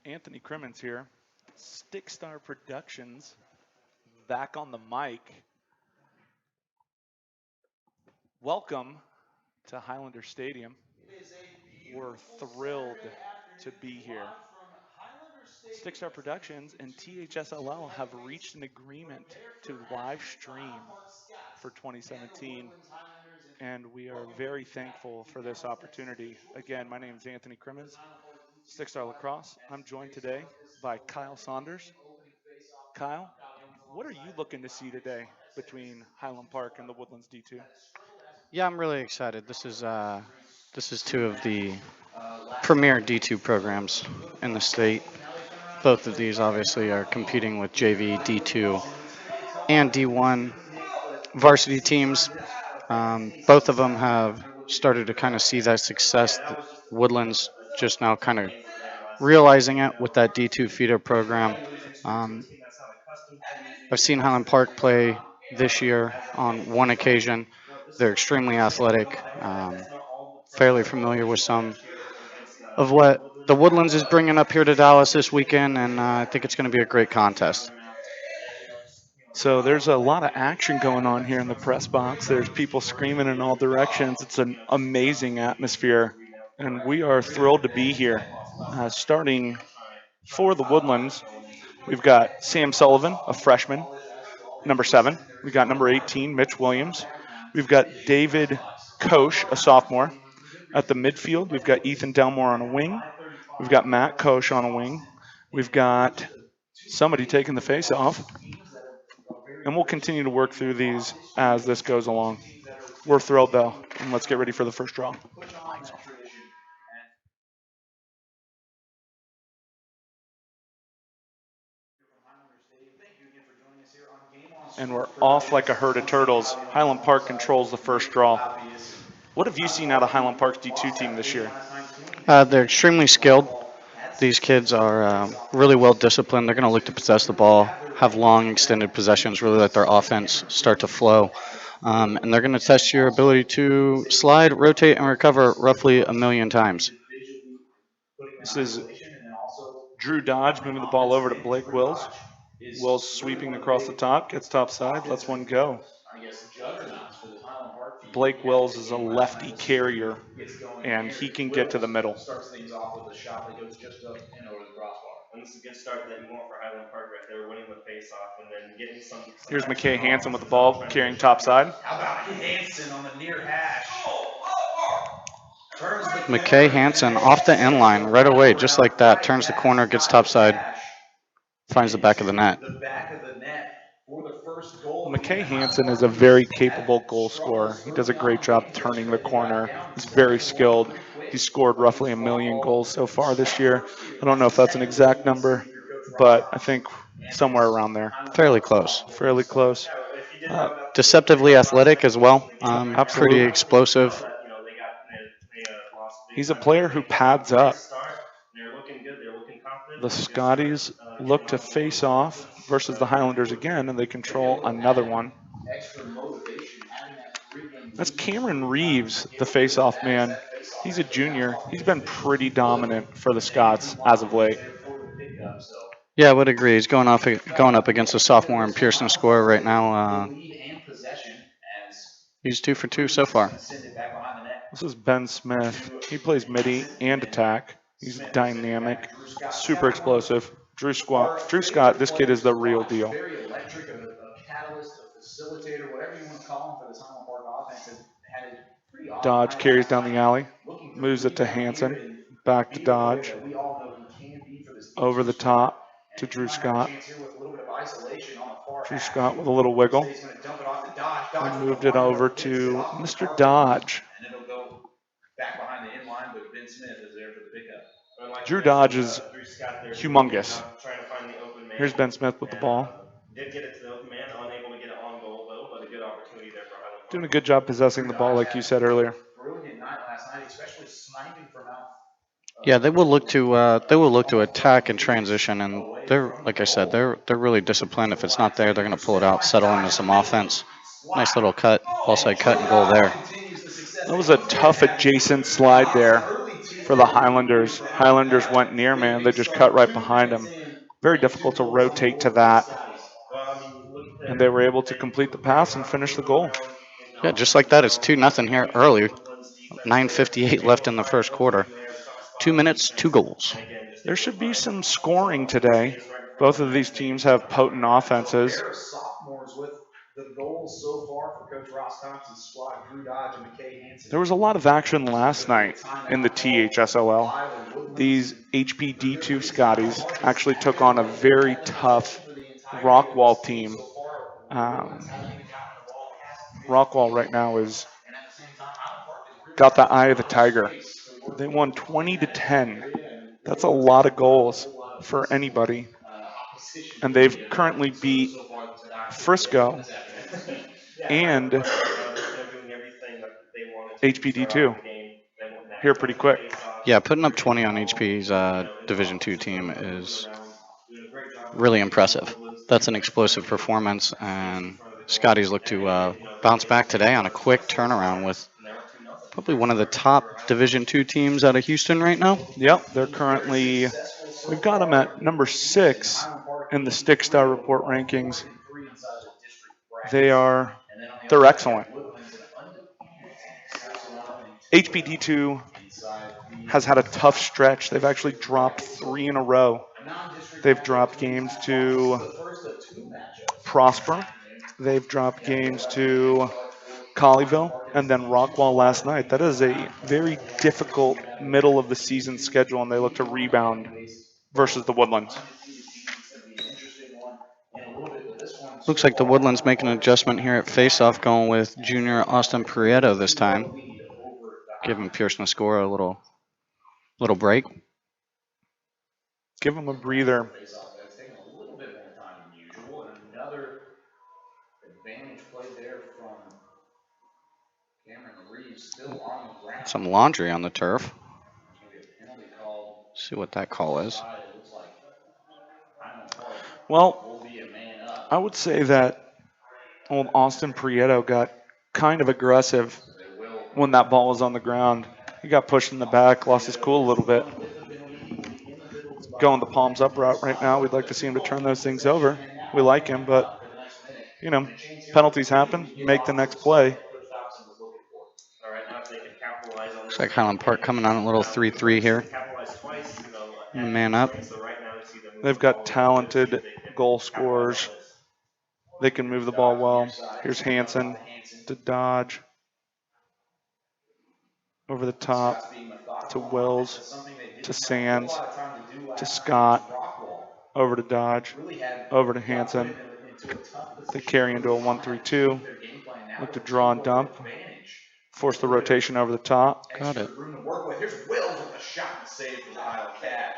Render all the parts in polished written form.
Anthony Crimmins here. Stickstar Productions back on the mic. Welcome to Highlander Stadium. We're thrilled to be here. Stickstar Productions and THSLL have reached an agreement to live stream for 2017, and we are very thankful for this opportunity. Again, my name is Anthony Crimmins, Stickstar Lacrosse. I'm joined today by Kyle Saunders. Kyle, what are you looking to see today between Highland Park and the Woodlands D2? Yeah, I'm really excited. This is two of the premier D2 programs in the state. Both of these obviously are competing with JV, D2, and D1 varsity teams. Both of them have started to kind of see that success. Woodlands just now kind of realizing it with that D2 feeder program. Um, I've seen Highland Park play this year on one occasion. They're extremely athletic, fairly familiar with some of what the Woodlands is bringing up here to Dallas this weekend, and I think it's going to be a great contest. So there's a lot of action going on here in the press box. There's people screaming in all directions. It's an amazing atmosphere, and we are thrilled to be here. Starting for the Woodlands, we've got Sam Sullivan, a freshman, number 7. We've got number 18, Mitch Williams. We've got David Koch, a sophomore. At the midfield, we've got Ethan Delmore on a wing. We've got Matt Koch on a wing. We've got somebody taking the face off. And we'll continue to work through these as this goes along. We're thrilled, though, and let's get ready for the first draw. And we're off like a herd of turtles. Highland Park controls the first draw. What have you seen out of Highland Park's D2 team this year? They're extremely skilled. These kids are really well disciplined. They're going to look to possess the ball, have long extended possessions, really let their offense start to flow. And they're going to test your ability to slide, rotate, and recover roughly 1,000,000 times. This is Drew Dodge moving the ball over to Blake Wills. Wills sweeping across the top, gets top side, lets one go. Blake Wills is a lefty carrier, and he can get to the middle. Starts things off with a shot that goes just up and over the crossbar. And this is a good start that you want for Highland Park right there, winning the face-off and then getting some Here's McKay Hansen with the ball, carrying top side. How about Hansen on the near hash? McKay Hansen off the end line right away, just like that. Turns the corner, gets top side, finds the back of the net. The back of the net for the first goal. McKay Hansen is a very capable goal scorer. He does a great job turning the corner. He's very skilled. He's scored roughly 1,000,000 goals so far this year. I don't know if that's an exact number, but I think somewhere around there. Fairly close. Fairly close. Deceptively athletic as well. Absolutely. Pretty explosive. He's a player who pads up. They're looking good. They're looking confident. The Scotties look to face off versus the Highlanders again, and they control another one. That's Cameron Reeves, the face-off man. He's a junior. He's been pretty dominant for the Scots as of late. Yeah, I would agree. He's going up against a sophomore and Pearson scorer right now. He's 2 for 2 so far. This is Ben Smith. He plays midi and attack. He's dynamic, super explosive. Drew Scott, this kid is the real deal. Very electric, a catalyst, a facilitator, whatever you want to call him for this Highland Park offense. Dodge carries down the alley, moves it to Hansen, back to Dodge, over the top to Drew Scott. Drew Scott with a little wiggle. And moved it over to Mr. Dodge. And it'll go back behind the inline, but Ben Smith is there for the pickup. Drew Dodge is humongous. Here's Ben Smith with the ball. Did get it to the open man, unable to get it on goal though, but a good opportunity there for Highland Park. Doing a good job possessing the ball, like you said earlier. Brilliant night last night, especially sniping from out. Yeah, they will look to attack and transition, and they're, like I said, they're really disciplined. If it's not there, they're going to pull it out, settle into some offense. Nice little cut, ball side cut and goal there. That was a tough adjacent slide there. for the Highlanders. Highlanders went near man. They just cut right behind them. Very difficult to rotate to that. Well, I mean, look And at they were able to they complete the they were pass and knocking finish the people goal. around in Yeah, just like opposition that, it's zone. 2-0 here Using the early. Woodlands defense there, 9:58 able left to in the find an first quarter. opening there, soft spot 2 on minutes, two defense, goals. and again, just There able to should be find some some scoring today. space right in front of Both the of net, these and they teams can just have knock it potent in. So a offenses. pair of sophomores with the goals so far for Coach Ross Thompson's squad, Drew Dodge and McKay Hansen. There was a lot of action last night in the THSOL. By the Woodlands. These HPD2 Scotties actually took on a very tough Rockwall team. Rockwall right now is got the eye of the tiger. They won 20-10. That's a lot of goals for anybody. And they've currently beat Frisco and They're doing everything that they wanted to start off HPD2 the game. They won't have here tons pretty of quick. face-offs. Yeah, putting up 20 on All, HP's in the Division Two opposition team zone, moving is around, doing a great job of really rotating the impressive. Woodlands. That's an Trying to explosive get performance, space in and front of the goal. Scotties look And to again, bounce they back today on a got quick a slow start, turnaround with and they're up 2-0. probably Great one of the start for top Highland Park. Division Two teams out of Houston right now. Yep, they're currently, we've got them at number 6 in the Stickstar Report rankings. They're excellent. HPD2 has had a tough stretch. They've actually dropped 3 in a row. They've dropped games to Prosper. They've dropped games to Colleyville and then Rockwall last night. That is a very difficult middle of the season schedule, and they look to rebound versus the Woodlands. Looks like the Woodlands making an adjustment here at faceoff, going with junior Austin Prieto this time, giving Pearson a score a little break. Give them a breather. Some laundry on the turf. See what that call is. Well, I would say that old Austin Prieto got kind of aggressive when that ball was on the ground. He got pushed in the back, lost his cool a little bit. Going the palms up route right now. We'd like to see him to turn those things over. We like him, but, you know, penalties happen. Make the next play. All right, now if they can capitalize on Looks this like Highland Park coming on a little 3-3 here. capitalize twice, Man up. so right now you see them move They've the ball got a little bit, see if talented they can goal capitalize scorers. on this. They can move the ball well. Here's Hansen to Dodge. Over the top to Wills, to Sands, to Scott, over to Dodge, over to Hansen. They carry into a 1-3-2. Look to draw and dump. Force the rotation over the top. Got it. Here's Wills with a shot and save for the Isle Cash.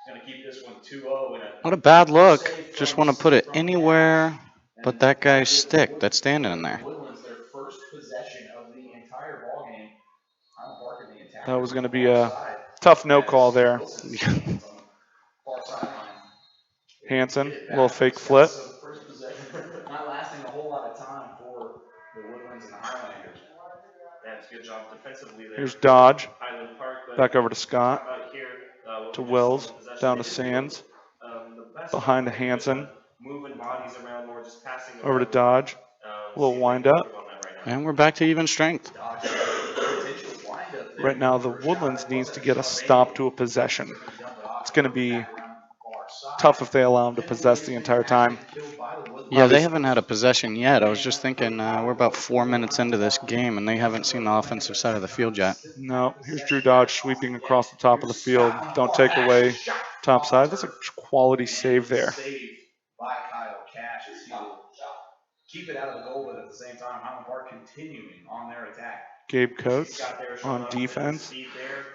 Going to keep this one 2-0 in a What a bad look. Just want to put it anywhere but that guy's stick that's standing in there. Their first possession of the entire ball game. That was going to be a tough no call there. Hansen, a little fake flip. Not lasting a whole lot of time for the Woodlands and the Highlanders. That's a good job defensively there. Here's Dodge. Highland Park, but Back over to Scott. how about here, To Wills. Down to Sands. Behind to Hansen. Moving bodies around more, just passing Over to Dodge. A little wind up. And we're back to even strength. Right now, the Woodlands needs to get a stop to a possession. It's going to be tough if they allow them to possess the entire time. Yeah, they haven't had a possession yet. I was just thinking we're about 4 minutes into this game, and they haven't seen the offensive side of the field yet. No, here's Drew Dodge sweeping across the top of the field. Don't take away top side. That's a quality save there. By Kyle Cash as he will keep it out of the goal, but at the same time, Highland Park continuing on their attack. Gabe Coates on defense.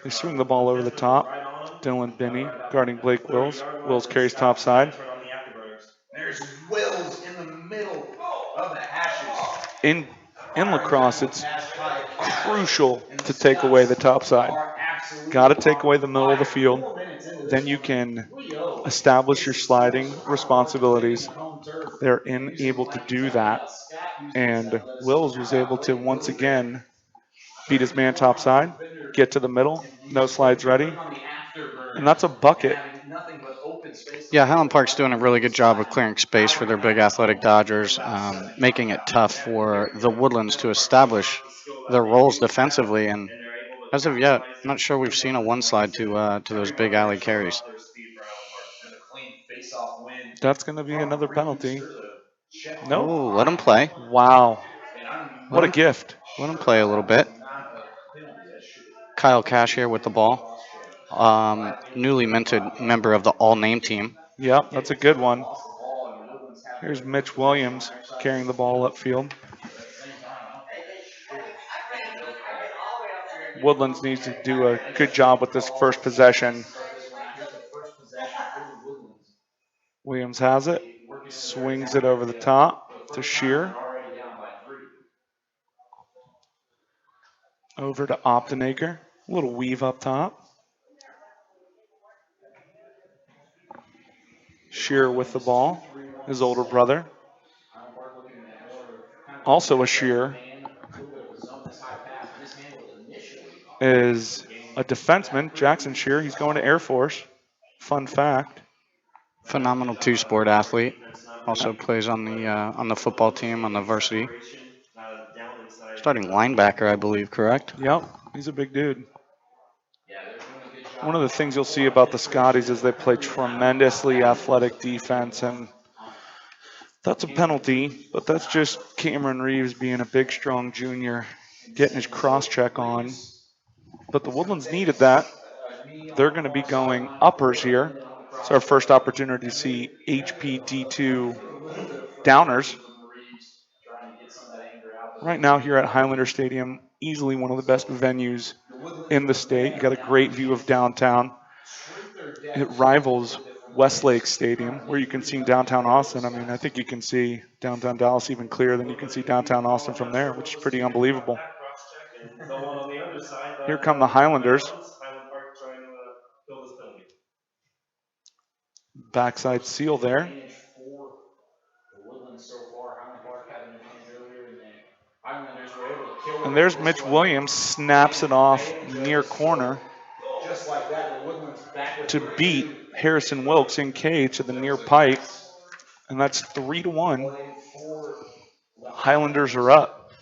They swing the ball over the top. Dylan Binney guarding Blake Wills. Wills carries top side. There's Wills in the middle of the hashes. In lacrosse, it's crucial to take away the top side. Got to take away the middle of the field. Then you can establish your sliding responsibilities. They're unable to do that. And Wills was able to once again beat his man top side get to the middle, no slides ready, and that's a bucket. Yeah, Highland Park's doing a really good job of clearing space for their big athletic Dodgers, making it tough for the Woodlands to establish their roles defensively. And as of yet, I'm not sure we've seen a one slide to those big alley carries. That's going to be another penalty. Nope. Oh, let him play. Wow. Let What a him gift. let him play a little bit. Kyle Cash here with the ball. Newly minted member of the all name team. Yep, that's a good one. Here's Mitch Williams carrying the ball upfield. Woodlands needs to do a good job with this first possession. Williams has it, swings it over the top to Shear. Over to Optenaker. A little weave up top. Shear with the ball, his older brother. Also a Shear is a defenseman, Jackson Shear. He's going to Air Force. Fun fact. Phenomenal two-sport athlete. Also plays on the football team on the varsity. Starting linebacker, I believe. Correct? Yep, he's a big dude. One of the things you'll see about the Scotties is they play tremendously athletic defense, and that's a penalty, but that's just Cameron Reeves being a big, strong junior, getting his cross-check on. But the Woodlands needed that. They're going to be going uppers here. It's our first opportunity to see HPD2 downers. Right now here at Highlander Stadium, easily one of the best venues in the state. You got a great view of downtown. It rivals Westlake Stadium, where you can see downtown Austin. I mean, I think you can see downtown Dallas even clearer than you can see downtown Austin from there, which is pretty unbelievable. Here come the Highlanders. Backside seal there. And there's Mitch Williams, snaps it off near corner to beat Harrison Wilkes in K to the near pipe. And that's 3-1. Highlanders are up.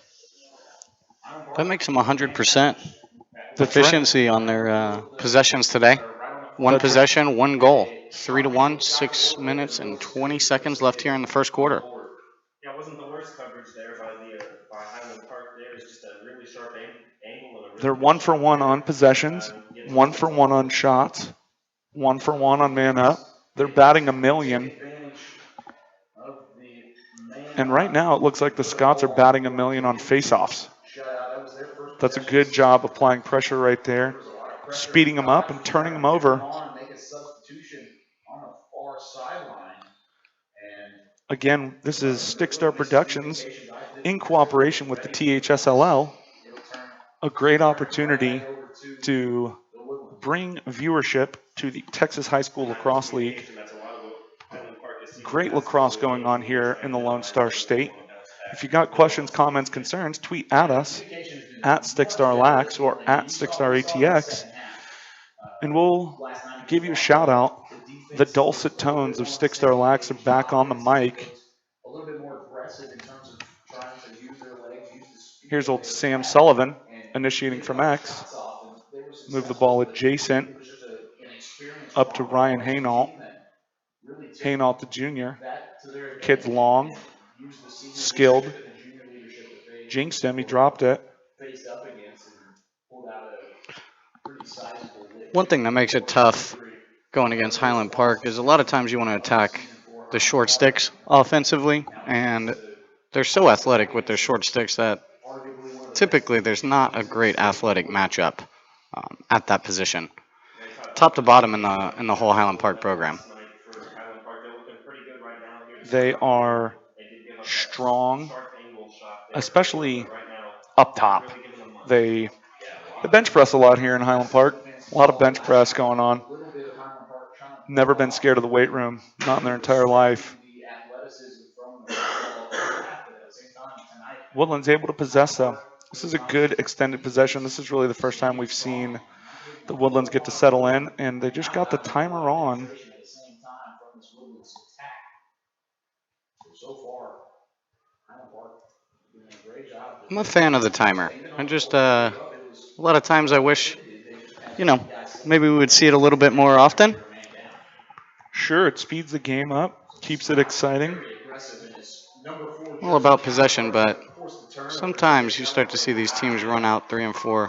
That makes them 100% That's right. efficiency on their possessions today. One possession, one goal. 3-1, 6 minutes and 20 seconds left here in the first quarter. Yeah, it wasn't the worst coverage there by Highland Park. There was just a really sharp angle. And They're 1-for-1 on possessions, 1-for-1 on shots, 1-for-1 on man up. They're batting $1,000,000. And right now it looks like the Scots are batting $1,000,000 on faceoffs. That's a good job applying pressure right there, speeding them up and turning them over. Again, this is Stickstar Productions in cooperation with the THSLL. A great opportunity to bring viewership to the Texas High School Lacrosse League. Great lacrosse going on here in the Lone Star State. If you got questions, comments, concerns, tweet at us at stickstarlax or at stickstarATX, and we'll give you a shout out. The dulcet tones of Stickstar Lax are back on the mic. Here's old Sam Sullivan initiating from X. Move the ball adjacent up to Ryan Haynault. Haynault the junior. Kid's long, skilled. Jinxed him, he dropped it. One thing that makes it tough going against Highland Park is a lot of times you want to attack the short sticks offensively, and they're so athletic with their short sticks that typically there's not a great athletic matchup at that position, top to bottom in the whole Highland Park program. They are strong, especially up top. They bench press a lot here in Highland Park. A lot of bench press going on. Never been scared of the weight room, not in their entire life. Woodland's able to possess, though. This is a good extended possession. This is really the first time we've seen the Woodlands get to settle in, and they just got the timer on. I'm a fan of the timer. I just a lot of times I wish, maybe we would see it a little bit more often. Sure, it speeds the game up, keeps it exciting. All about possession, but sometimes you start to see these teams run out 3 and 4.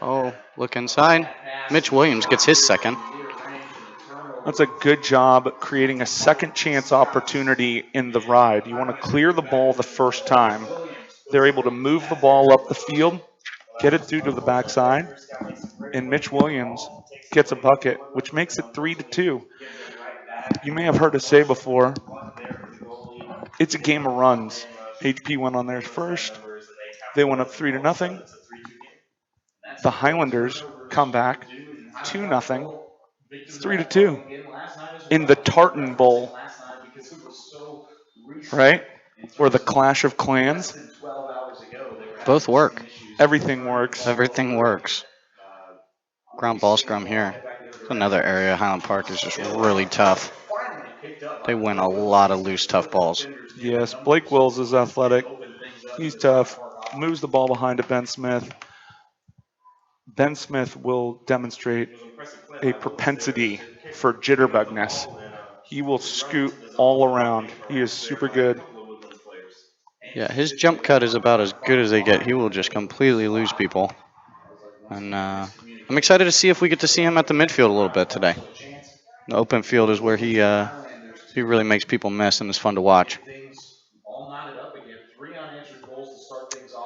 Oh, look inside. Mitch Williams gets his second. That's a good job creating a second chance opportunity in the ride. You want to clear the ball the first time. They're able to move the ball up the field, get it through to the backside, and Mitch Williams gets a bucket, which makes it 3-2. You may have heard us say before, it's a game of runs. HP went on theirs first. They went up 3-0. The Highlanders come back 2-0. It's 3-2 in the Tartan Bowl, right? Or the Clash of Clans. Both work. Everything works. Everything works. Ground ball scrum here. Another area Highland Park is just really tough. They win a lot of loose, tough balls. Yes, Blake Wills is athletic. He's tough. Moves the ball behind to Ben Smith. Ben Smith will demonstrate a propensity for jitterbugness. He will scoot all around. He is super good. Yeah, his jump cut is about as good as they get. He will just completely lose people. And I'm excited to see if we get to see him at the midfield a little bit today. The open field is where he really makes people miss and is fun to watch.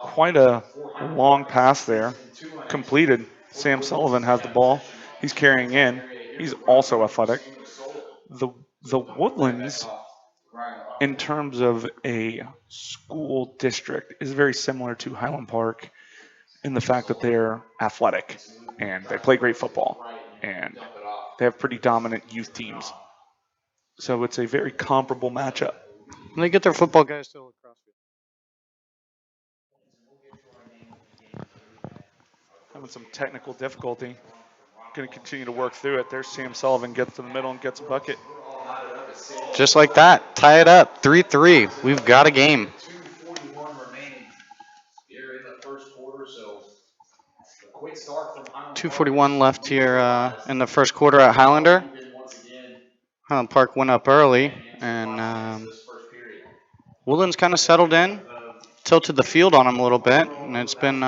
Quite a long pass there. Completed. Sam Sullivan has the ball. He's carrying in. He's also athletic. The Woodlands, in terms of a school district, is very similar to Highland Park in the fact that they're athletic and they play great football and they have pretty dominant youth teams. So it's a very comparable matchup. And they get their football guys to lacrosse. Having some technical difficulty. Going to continue to work through it. There's Sam Sullivan, gets to the middle and gets a bucket. Just like that, tie it up, 3-3. We've got a game. 2:41 left here in the first quarter at Highlander. Highland Park went up early, and Woodlands kind of settled in, tilted the field on them a little bit, and it's been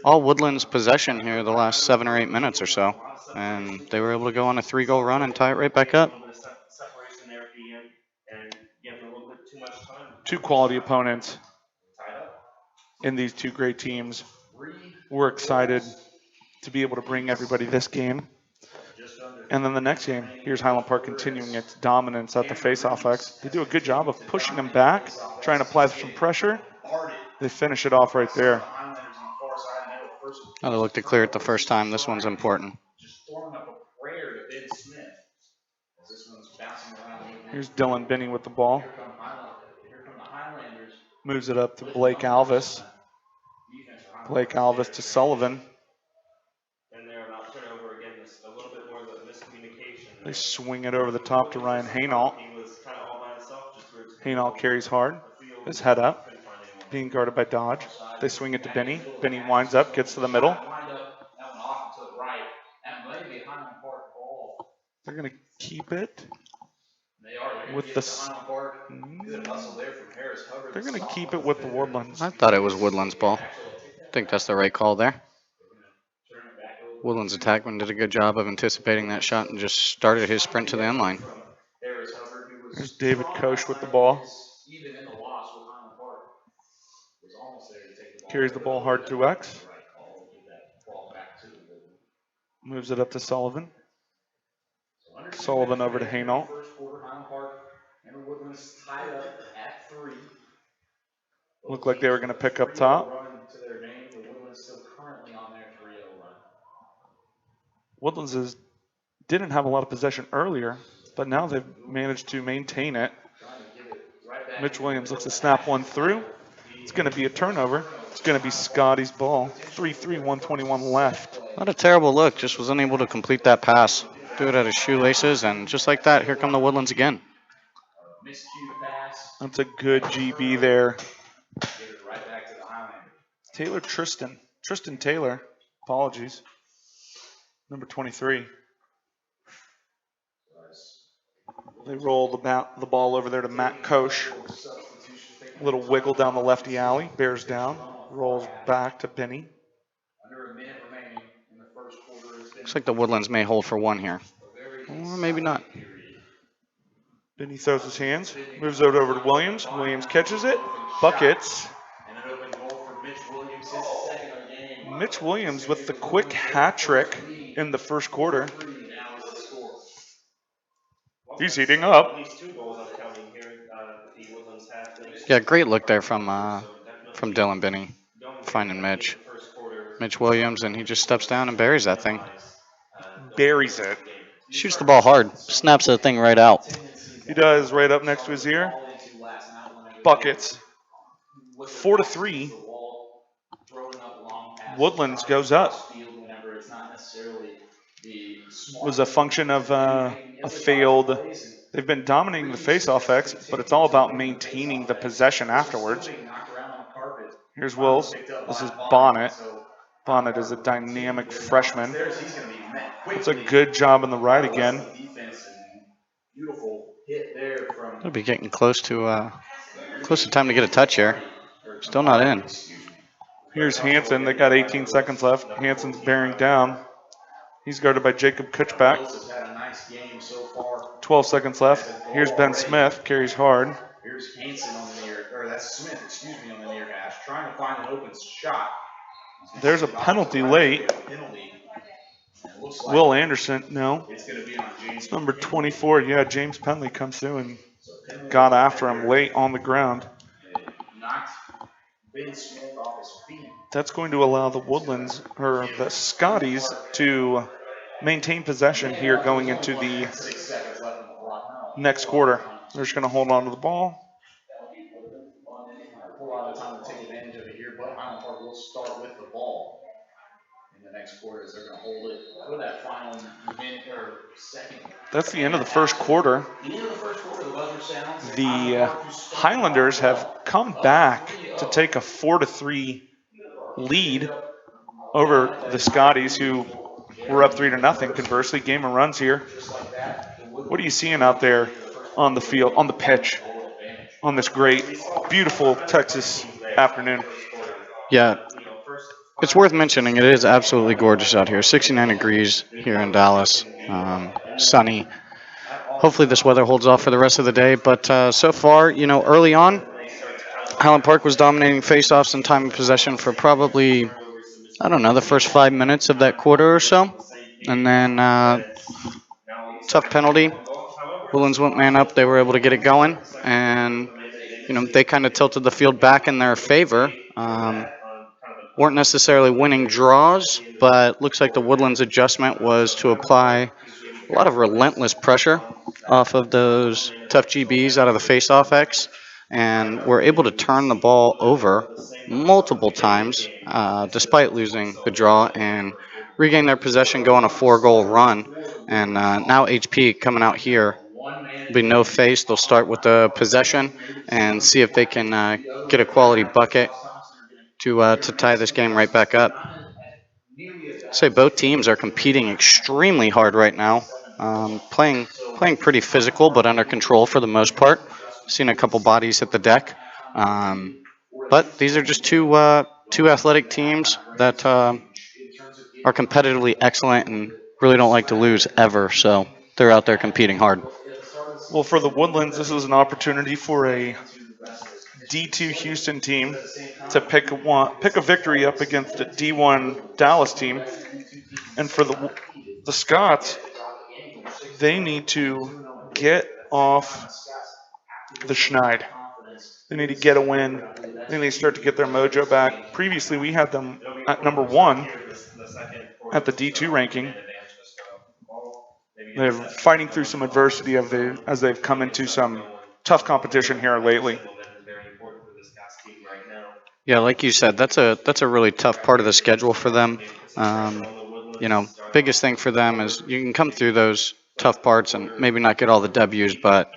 all Woodlands possession here the last 7 or 8 minutes or so. And they were able to go on a 3-goal run and tie it right back up. Two quality opponents in these two great teams. We're excited to be able to bring everybody this game. And then the next game, here's Highland Park continuing its dominance at the face-off X. They do a good job of pushing them back, trying to apply some pressure. They finish it off right there. Oh, they looked to clear it the first time. This one's important. Here's Dylan Binney with the ball. Moves it up to Blake Alvis. Blake Alvis to Sullivan. They swing it over the top to Ryan Hainault. Hainault carries hard. His head up. Being guarded by Dodge. They swing it to Binney. Binney winds up, gets to the middle. They're going to keep it with the... They're going to keep it with the Woodlands. I thought it was Woodlands' ball. I think that's the right call there. Woodlands attackman did a good job of anticipating that shot and just started his sprint to the end line. There's David Koch with the ball. Carries the ball hard to X. Moves it up to Sullivan. Sullivan over to Hainault. Looked like they were going to pick up top. Woodlands didn't have a lot of possession earlier, but now they've managed to maintain it. Mitch Williams looks to snap one through. It's going to be a turnover. It's going to be Scotty's ball. 3-3, 121 left. Not a terrible look. Just was unable to complete that pass. Do it at his shoelaces, and just like that, here come the Woodlands again. That's a good GB there. Give it right back to the Highlander. Tristan Taylor. Apologies. Number 23. They roll the ball over there to Matt Koch. A little wiggle down the lefty alley. Bears down. Rolls back to Benny. Under a minute remaining in the first quarter. Looks like the Woodlands may hold for one here. Or maybe not. Benny throws his hands. Moves it over to Williams. Williams catches it. Buckets. And an open goal for Mitch Williams, his second of the game. Mitch Williams with the quick hat trick in the first quarter. He's heating up. At least 2 goals I'm counting here. The Woodlands have finished. Yeah, great look there from Dylan Binney, finding Mitch. Mitch Williams, and he just steps down and buries that thing. Buries it. Shoots the ball hard, snaps that thing right out. He does, right up next to his ear. Buckets. 4-3. Woodlands goes up. Was a function of a failed. They've been dominating the faceoff X, but it's all about maintaining the possession afterwards. Here's Wills. This is Bonnet. Bonnet is a dynamic freshman. It's a good job in the right again. It'll be getting close to time to get a touch here. Still not in. Here's Hansen. They got 18 seconds left. Hansen's bearing down. He's guarded by Jacob Kutchback. 12 seconds left. Here's Ben Smith. Carries hard. Here's Hansen on the near, or that's Smith, excuse me, on the near hash, trying to find an open shot. There's a penalty late. Will Anderson, no. It's number 24. Yeah, James Penley comes through and got after him late on the ground. That's going to allow the Woodlands, or the Scotties, to maintain possession here going into the next quarter. They're just going to hold on to the ball. A lot of time to take advantage of it here, but Highland Park will start with the ball in the next quarter as they're going to hold it for that final minute or second. That's the end of the first quarter. The end of the first quarter, the buzzer sounds. The Highlanders have come back to take a 4-3 lead over the Scotties, who were up 3-0. Conversely, game of runs here. What are you seeing out there on the field, on the pitch, on this great, beautiful Texas afternoon? Yeah, it's worth mentioning. It is absolutely gorgeous out here. 69 degrees here in Dallas. Sunny. Hopefully this weather holds off for the rest of the day. But so far, early on, Highland Park was dominating faceoffs and time of possession for probably, the first 5 minutes of that quarter or so. And then tough penalty. Woodlands went man up. They were able to get it going. And, they kind of tilted the field back in their favor. Weren't necessarily winning draws, but looks like the Woodlands adjustment was to apply a lot of relentless pressure off of those tough GBs out of the face-off X, and were able to turn the ball over multiple times despite losing the draw and regain their possession, go on a 4-goal run. And now HP coming out here. There'll be no face. They'll start with the possession and see if they can get a quality bucket to tie this game right back up. I'd say both teams are competing extremely hard right now, playing pretty physical but under control for the most part. Seen a couple bodies hit the deck, but these are just two athletic teams that are competitively excellent and really don't like to lose ever. So they're out there competing hard. Well, for the Woodlands, this is an opportunity for a D2 Houston team to pick a victory up against a D1 Dallas team. And for the Scots, they need to get off the schneid. They need to get a win. They need to start to get their mojo back. Previously, we had them at number 1 at the D2 ranking. They're fighting through some adversity as they've come into some tough competition here lately. Yeah, like you said, that's a really tough part of the schedule for them. Maybe put some pressure Um, on the you Woodlands to know, start off. biggest thing for them is you can come through those tough parts and maybe not get all the W's, but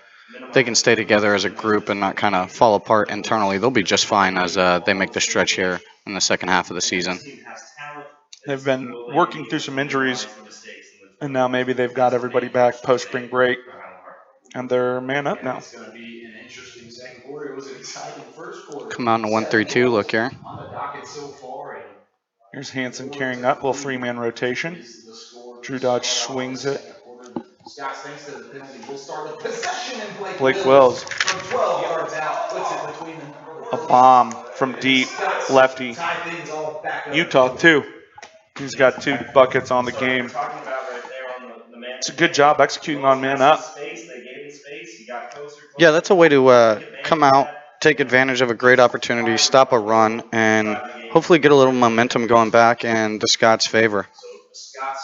they can stay together as a group and not kind of fall apart internally. They'll be just fine as they make the stretch here in the second half of the And season. this team has talent. They've It's been will they be working through able some to injuries, minimize the mistakes in the and now maybe they've got defensive everybody main portion back of post the day spring break, for Highland Park. and they're man up Yeah, now. it's going to be an interesting second quarter. It was an exciting first quarter. Come out in a 1-3-2 look here. On the docket so far, and Here's Hanson carrying up, little three-man rotation. is the score. Drew Dodge swings it. Second quarter. Scott's thanks to the penalty will start with possession, and Blake Blake Wills Wills, from 12 yards out puts it between the a bomb from deep, lefty. tie things all back up. Utah too. He's got 2 buckets on the So we're game. talking about right there on the man. It's a good job executing on man up. Space, they gave him space. He got closer. Yeah, that's a way to come out, take advantage of a great opportunity, stop a run, and hopefully get a little momentum going back in the Scots' favor. So the Scots,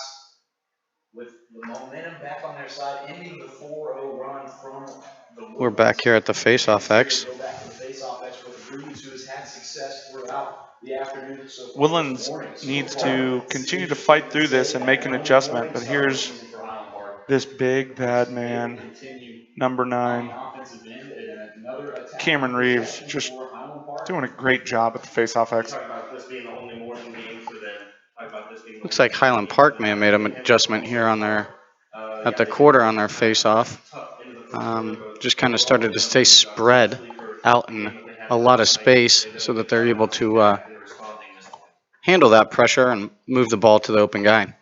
with the momentum back on their side, ending the 4-0 run from the Woodlands. We're back here at the face-off X. Go back to the face-off X with Reeves, who has had success throughout the afternoon. So Woodlands needs to continue to fight through this and make an adjustment, but here's this big bad man, number 9, Cameron Reeves, just doing a great job at the face-off X. Talk about this being the only morning game for them. Talk about this being the Looks like Highland Park may have made an adjustment here on their at the quarter on their face-off. Just kind of started to stay spread out in a lot of space so that they're able to handle that pressure and move the ball to the open guy.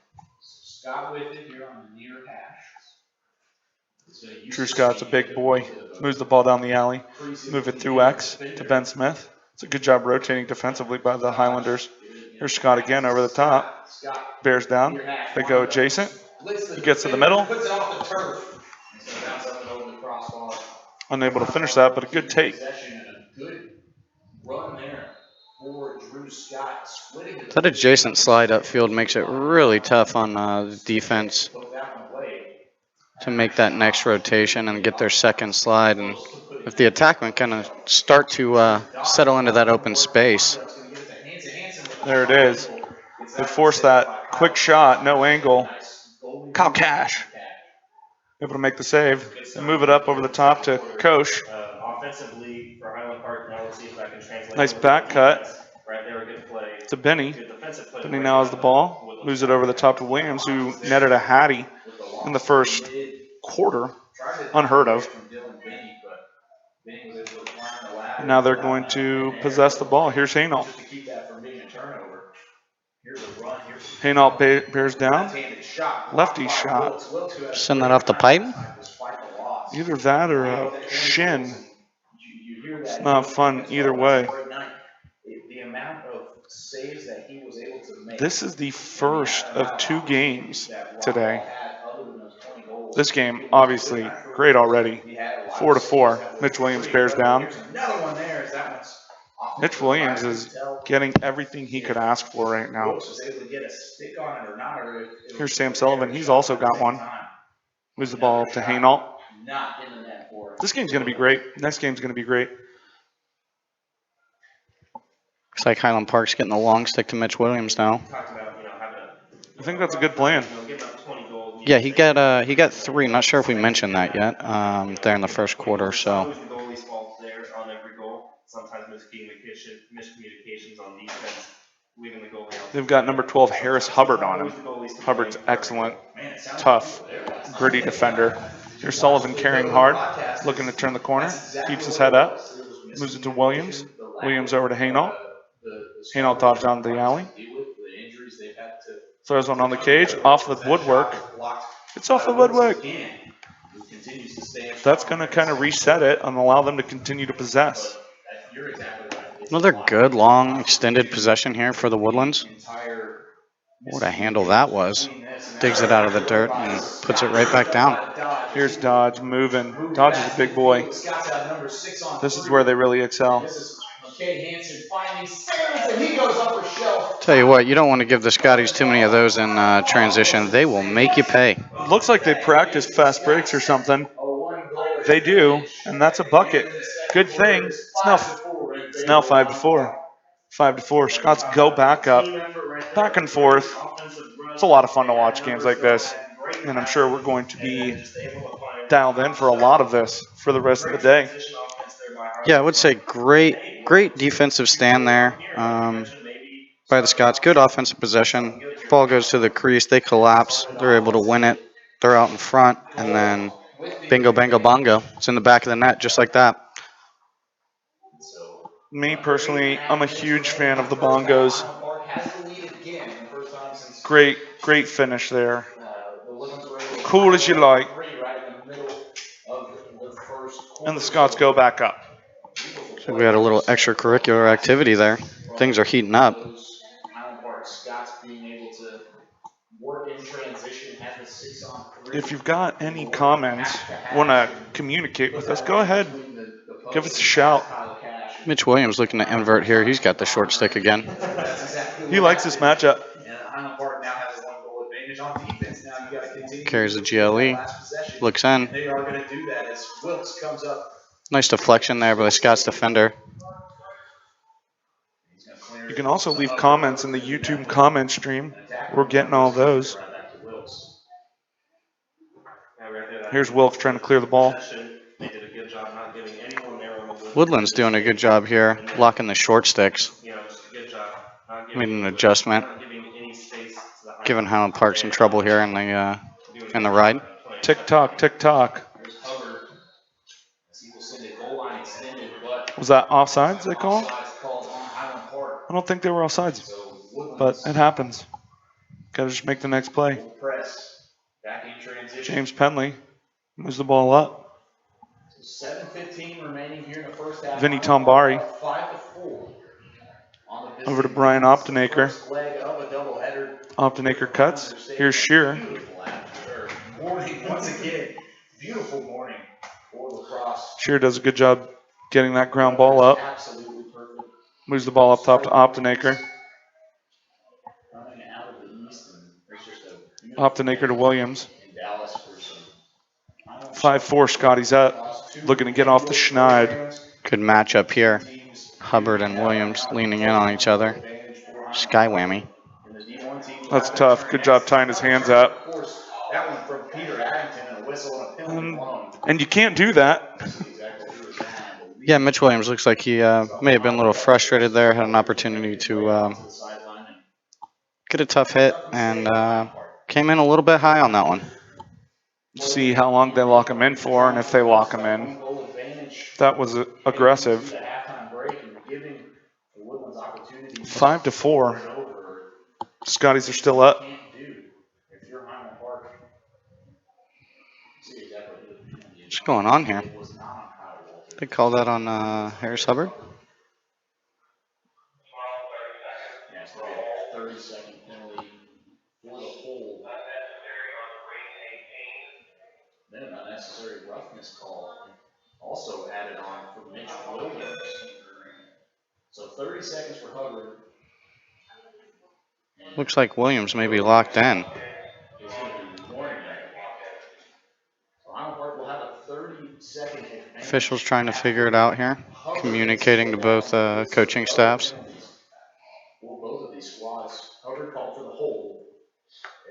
Scott with it here on the near hash. Drew Scott's a big boy. Moves the ball down the alley. Move it through X to Ben Smith. It's a good job rotating defensively by the Highlanders. Here's Scott again over the top. Bears down. They go adjacent. He gets to the middle. Unable to finish that, but a good take. That adjacent slide upfield makes it really tough on the defense to make that next rotation and get their second slide. And if the attackmen kind of start to settle into that open space. There it is. They force that quick shot, no angle. Kyle Cash able to make the save and move it up over the top to Koch. Offensively for Highland Park, now let's see if I can translate. Nice back cut right there, a good play to Benny. Benny now has the ball, moves it over the top to Williams, who netted a Hattie in the first quarter. Unheard of. And now they're going to possess the ball. Here's Hainault. Hainault bears down. Lefty shot. Send that off the pipe. Either that or a shin. It's not fun either way. This is the first of 2 games today. This game, obviously, great already. 4-4. Mitch Williams bears down. Mitch Williams is getting everything he could ask for right now. Here's Sam Sullivan. He's also got one. Moves the ball to Hainault. This game's going to be great. Next game's going to be great. Looks like Highland Park's getting the long stick to Mitch Williams now. I think that's a good plan. Yeah, he got 3. Not sure if we mentioned that yet. There in the first quarter, so. Sometimes miscommunications on defense, leaving the goalie out. They've got number 12 Harris Hubbard on him. Hubbard's excellent, tough, gritty defender. Here's Sullivan carrying hard, looking to turn the corner. Keeps his head up, moves it to Williams. Williams over to Hainault. Hainault dodged down the alley. Throws one on the cage, off the woodwork. It's off the woodwork. That's going to kind of reset it and allow them to continue to possess. Another good, long, extended possession here for the Woodlands. What a handle that was. Digs it out of the dirt and puts it right back down. Here's Dodge moving. Dodge is a big boy. This is where they really excel. Tell you what, you don't want to give the Scotties too many of those in transition. They will make you pay. Looks like they practice fast breaks or something. They do, and that's a bucket. Good thing. It's now 5-4. 5-4. Scots go back up, Team effort right there. back and Great forth. offensive It's rush. a lot of fun to They had watch games numbers like going, this, had great and I'm sure we're passing, going to and then be just able to find dialed in for a lot of this for the rest of the great day. transition offense there by Yeah, I Harlan would say Park. great, Hey, great Woodlands, defensive you're stand early there on here, like you mentioned, maybe by the starting Scots. off Good something offensive possession. good here. Ball goes to the crease. They collapse. They're able to win it. They're out in front, and then bingo, bango, bongo. It's in the back of the net, just like that. So Me under personally, I'm a 8.5 minutes huge remaining fan on of the the first half. bongos. Highland Park has the lead again in the first time since Great finish there. the Woodlands were able to Cool tie as it you up like. at 3 right in the middle of the first And the quarter. Scots go back up. Beautiful So play we had a there. little extracurricular activity there. Things are heating up. Those Highland Park Scots being able to work in transition, had the 6-on-3. If you've got any They were working comments, hash to want hash to and communicate put with us, that go one in ahead. between the Give posts us a and past shout. Kyle Cash. Mitch Williams looking to invert here. He's got the short stick again. That's exactly He what likes this happened. matchup. And Highland Park now has a 1-goal advantage on defense. Now you got to continue Carries to the get that GLE. last possession. Looks And in. they are going to do that as Wilkes comes up. Nice deflection there by the Scots defender. He's going to clear You it can also to leave Hubbard. comments in Hubbard's the going to do that YouTube for him. comment stream. An attack We're comes getting out, all goes to those. right back to Wilkes. Yeah, right there, that Here's Wilkes trying to clear the ball. possession, they did a good job not giving anyone there on the Woodlands doing a good job here, locking the short sticks. You know, just a good job not Made giving an adjustment, not giving any space to the giving Highland Park some trouble here in the ride. Tick tock, tick tock. Here's Hubbard. As he will send it goal line extended, but Was that offsides they called? offsides called on Highland Park. I don't think they were offsides, So but Woodlands it happens. Got to just make the next play. will press back in transition. James Penley moves the ball up. So 7:15 remaining here in the first half. Vinny Highland Park Tombari up 5-4 on the over to visiting Brian team. It's the Optenaker. first leg of a doubleheader. Optenaker cuts. Here's Shearer. Beautiful after morning once again. Beautiful morning for lacrosse. Shearer does a good job getting that ground ball up. Absolutely perfect. Moves the ball up top to Optenaker. Coming out of the east, and there's just a beautiful Optenaker to Williams. in Dallas for some 5-4, Scotty's up. Looking to get off the schneid. Good matchup here. Hubbard and Williams leaning in on each other. Sky whammy. That's tough. Good job tying his hands up. Of course, that one from Peter Addington and a whistle and a penalty blown. And you can't do that. Yeah, Mitch Williams looks like he may have been a little frustrated there. Had an opportunity to get a tough hit and came in a little bit high on that one. See how long they lock him in for, and if they lock him in. That was aggressive. 5-4. Scotties are still up. What's going on here? They call that on Harris Hubbard? Yes, there'll be a 30-second penalty for the hold. Then an unnecessary roughness call also added on for Mitch Williams. So 30 seconds for Hubbard. Looks like Williams may be locked in. Is going to be warning that. So Highland Park will have a 30-second advantage. Officials trying to figure it out here, communicating to both coaching staffs. For both of these squads, Hubbard called for the hold,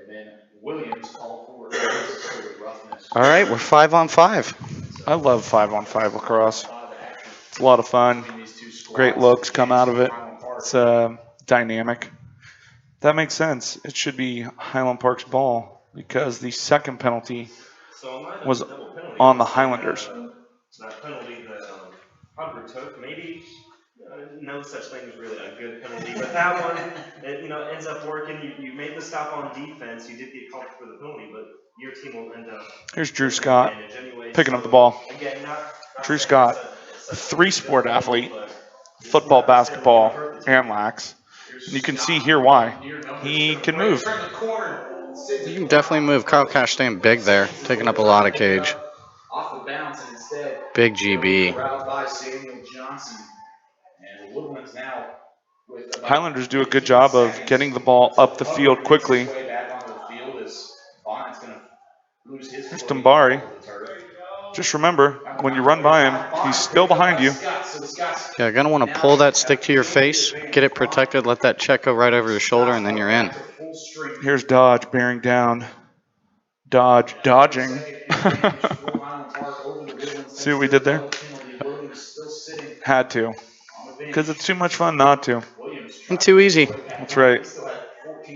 and then Williams called for unnecessary roughness. All right, we're 5-on-5. I love 5-on-5 lacrosse. It's a lot of fun. Great looks come out of it. It's dynamic. That makes sense. It should be Highland Park's ball because the second penalty was on the Highlanders. That penalty that Hubbard took, maybe no such thing as really a good penalty, but that one, it, ends up working. You made the stop on defense. You did get called for the penalty, but your team will end up. Here's Drew Scott anyway, picking up the ball. Again, not Drew Scott, a three-sport athlete, football, basketball, and lax. And you can see here why. He can move. You can definitely move. Kyle Cash staying big there, taking up a lot of cage. Off the bounce and instead Big GB. corralled by Samuel Johnson. And Woodlands now with about Highlanders do a good job of getting the ball up the field quickly. way back onto the field as Bonnet's going to lose his Here's footing Tombari. off the turf. Just remember, when you run by him, he's still behind you. Yeah, you're going to want to pull that stick to your face, get it protected, let that check go right over your shoulder, and then you're in. Here's Dodge bearing down. Dodge dodging. See what we did there? Had to. Because it's too much fun not to. And too easy. That's right.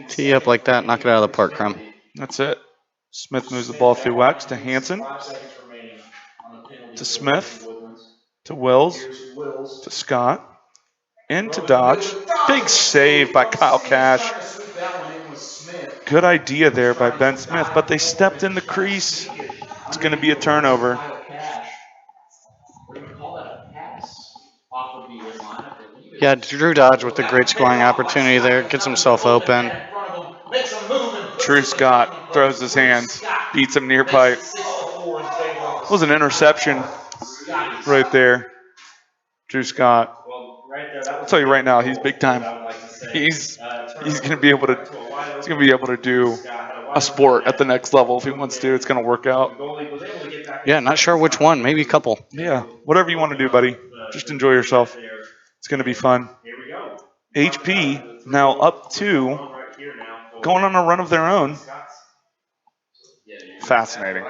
Tee you up like that, knock it out of the park, Crumb. That's it. Smith moves the ball through Wax to Hanson. To Smith. To Wills. To Scott. Into Dodge. Big save by Kyle Cash. Good idea there by Ben Smith, but they stepped in the crease. It's going to be a turnover. Yeah, Drew Dodge with a great scoring opportunity there. Gets himself open. Drew Scott throws his hands, beats him near pipe. Was an interception right there. Drew Scott. I'll tell you right now, he's big time. He's gonna be able to do a sport at the next level if he wants to. It's gonna work out. Yeah, not sure which one. Maybe a couple. Yeah, whatever you want to do, buddy. Just enjoy yourself. It's gonna be fun. HP now up 2, going on a run of their own. Fascinating.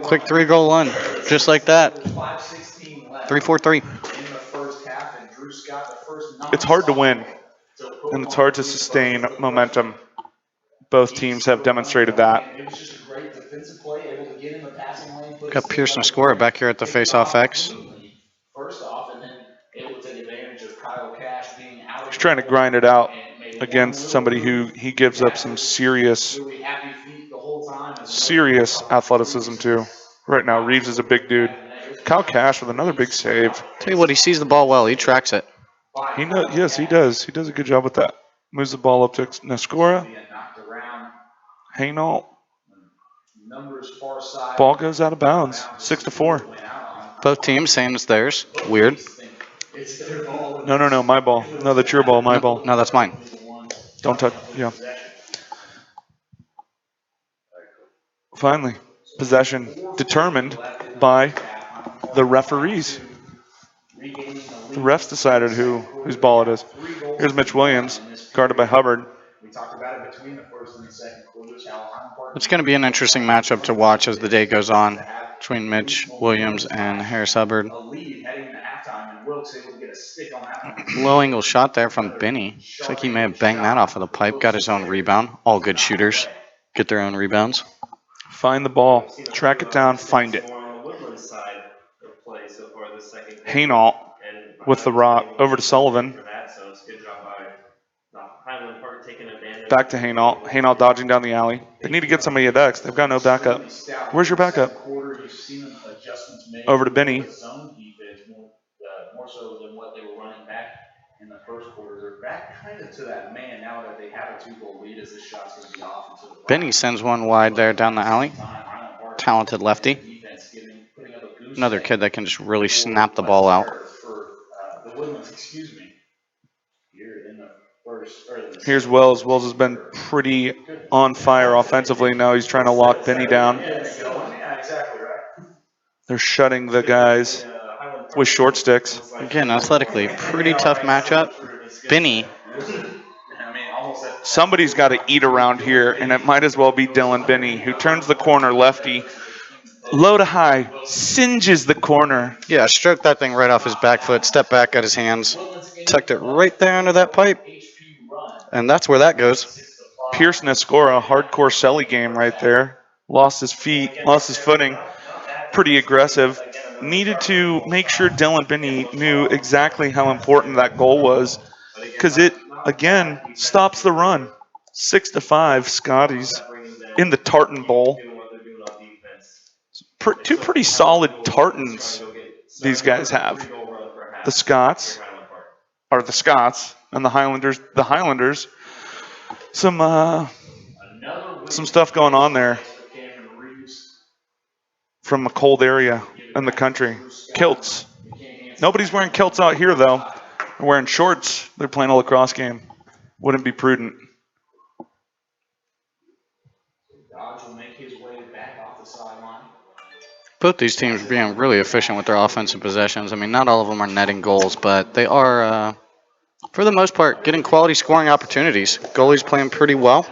Quick 3-goal run, just like that. 3-4-3. It's hard to win, and it's hard to sustain momentum. Both teams have demonstrated that. Got Pearson scorer back here at the face-off X. He's trying to grind it out against somebody who he gives up some serious athleticism to. Right now, Reeves is a big dude. Kyle Cash with another big save. Tell you what, he sees the ball well. He tracks it. Yes, he does. He does a good job with that. Moves the ball up to Nescora. Hainault. Ball goes out of bounds. 6-4. Both teams saying it's theirs. Weird. No, my ball. No, that's your ball, my ball. No, that's mine. Don't touch. Yeah. Finally, possession determined by the referees. The refs decided whose ball it is. Here's Mitch Williams, guarded by Hubbard. It's going to be an interesting matchup to watch as the day goes on between Mitch Williams and Harris Hubbard. Low angle shot there from Benny. Looks like he may have banged that off of the pipe. Got his own rebound. All good shooters get their own rebounds. Find the ball. Track it down. Find it. Hainault with the rock over to Sullivan. Back to Hainault. Hainault dodging down the alley. They need to get somebody at X. They've got no backup. Where's your backup? Over to Benny. More so than what they were running back in the first quarter. They're back kind of to that man now that they have a 2-goal lead as this shot's going to be off into the Benny sends one wide there down the alley. Talented lefty. Another kid that can just really snap the ball out. Here's Wells. Wells has been pretty on fire offensively. Now he's trying to lock Benny down. They're shutting the guys with short sticks. Again, athletically, pretty tough matchup. Benny. Somebody's got to eat around here, and it might as well be Dylan Benny, who turns the corner lefty. Low to high, singes the corner. Yeah, stroked that thing right off his back foot, stepped back, got his hands, tucked it right there under that pipe. And that's where that goes. Pierce Nescora, hardcore Selly game right there. Lost his feet, lost his footing. Pretty aggressive. Needed to make sure Dylan Benny knew exactly how important that goal was, because it, again, stops the run. 6-5, Scotty's in the Tartan Bowl. Two pretty solid Tartans these guys have. The Scots are the Scots, and the Highlanders. Some stuff going on there from a cold area in the country. Kilts. Nobody's wearing kilts out here, though. They're wearing shorts. They're playing a lacrosse game. Wouldn't be prudent. Dodge will make his way back off the sideline. Both these teams being really efficient with their offensive possessions. I mean, not all of them are netting goals, but they are, for the most part, getting quality scoring opportunities. Goalie's playing pretty well.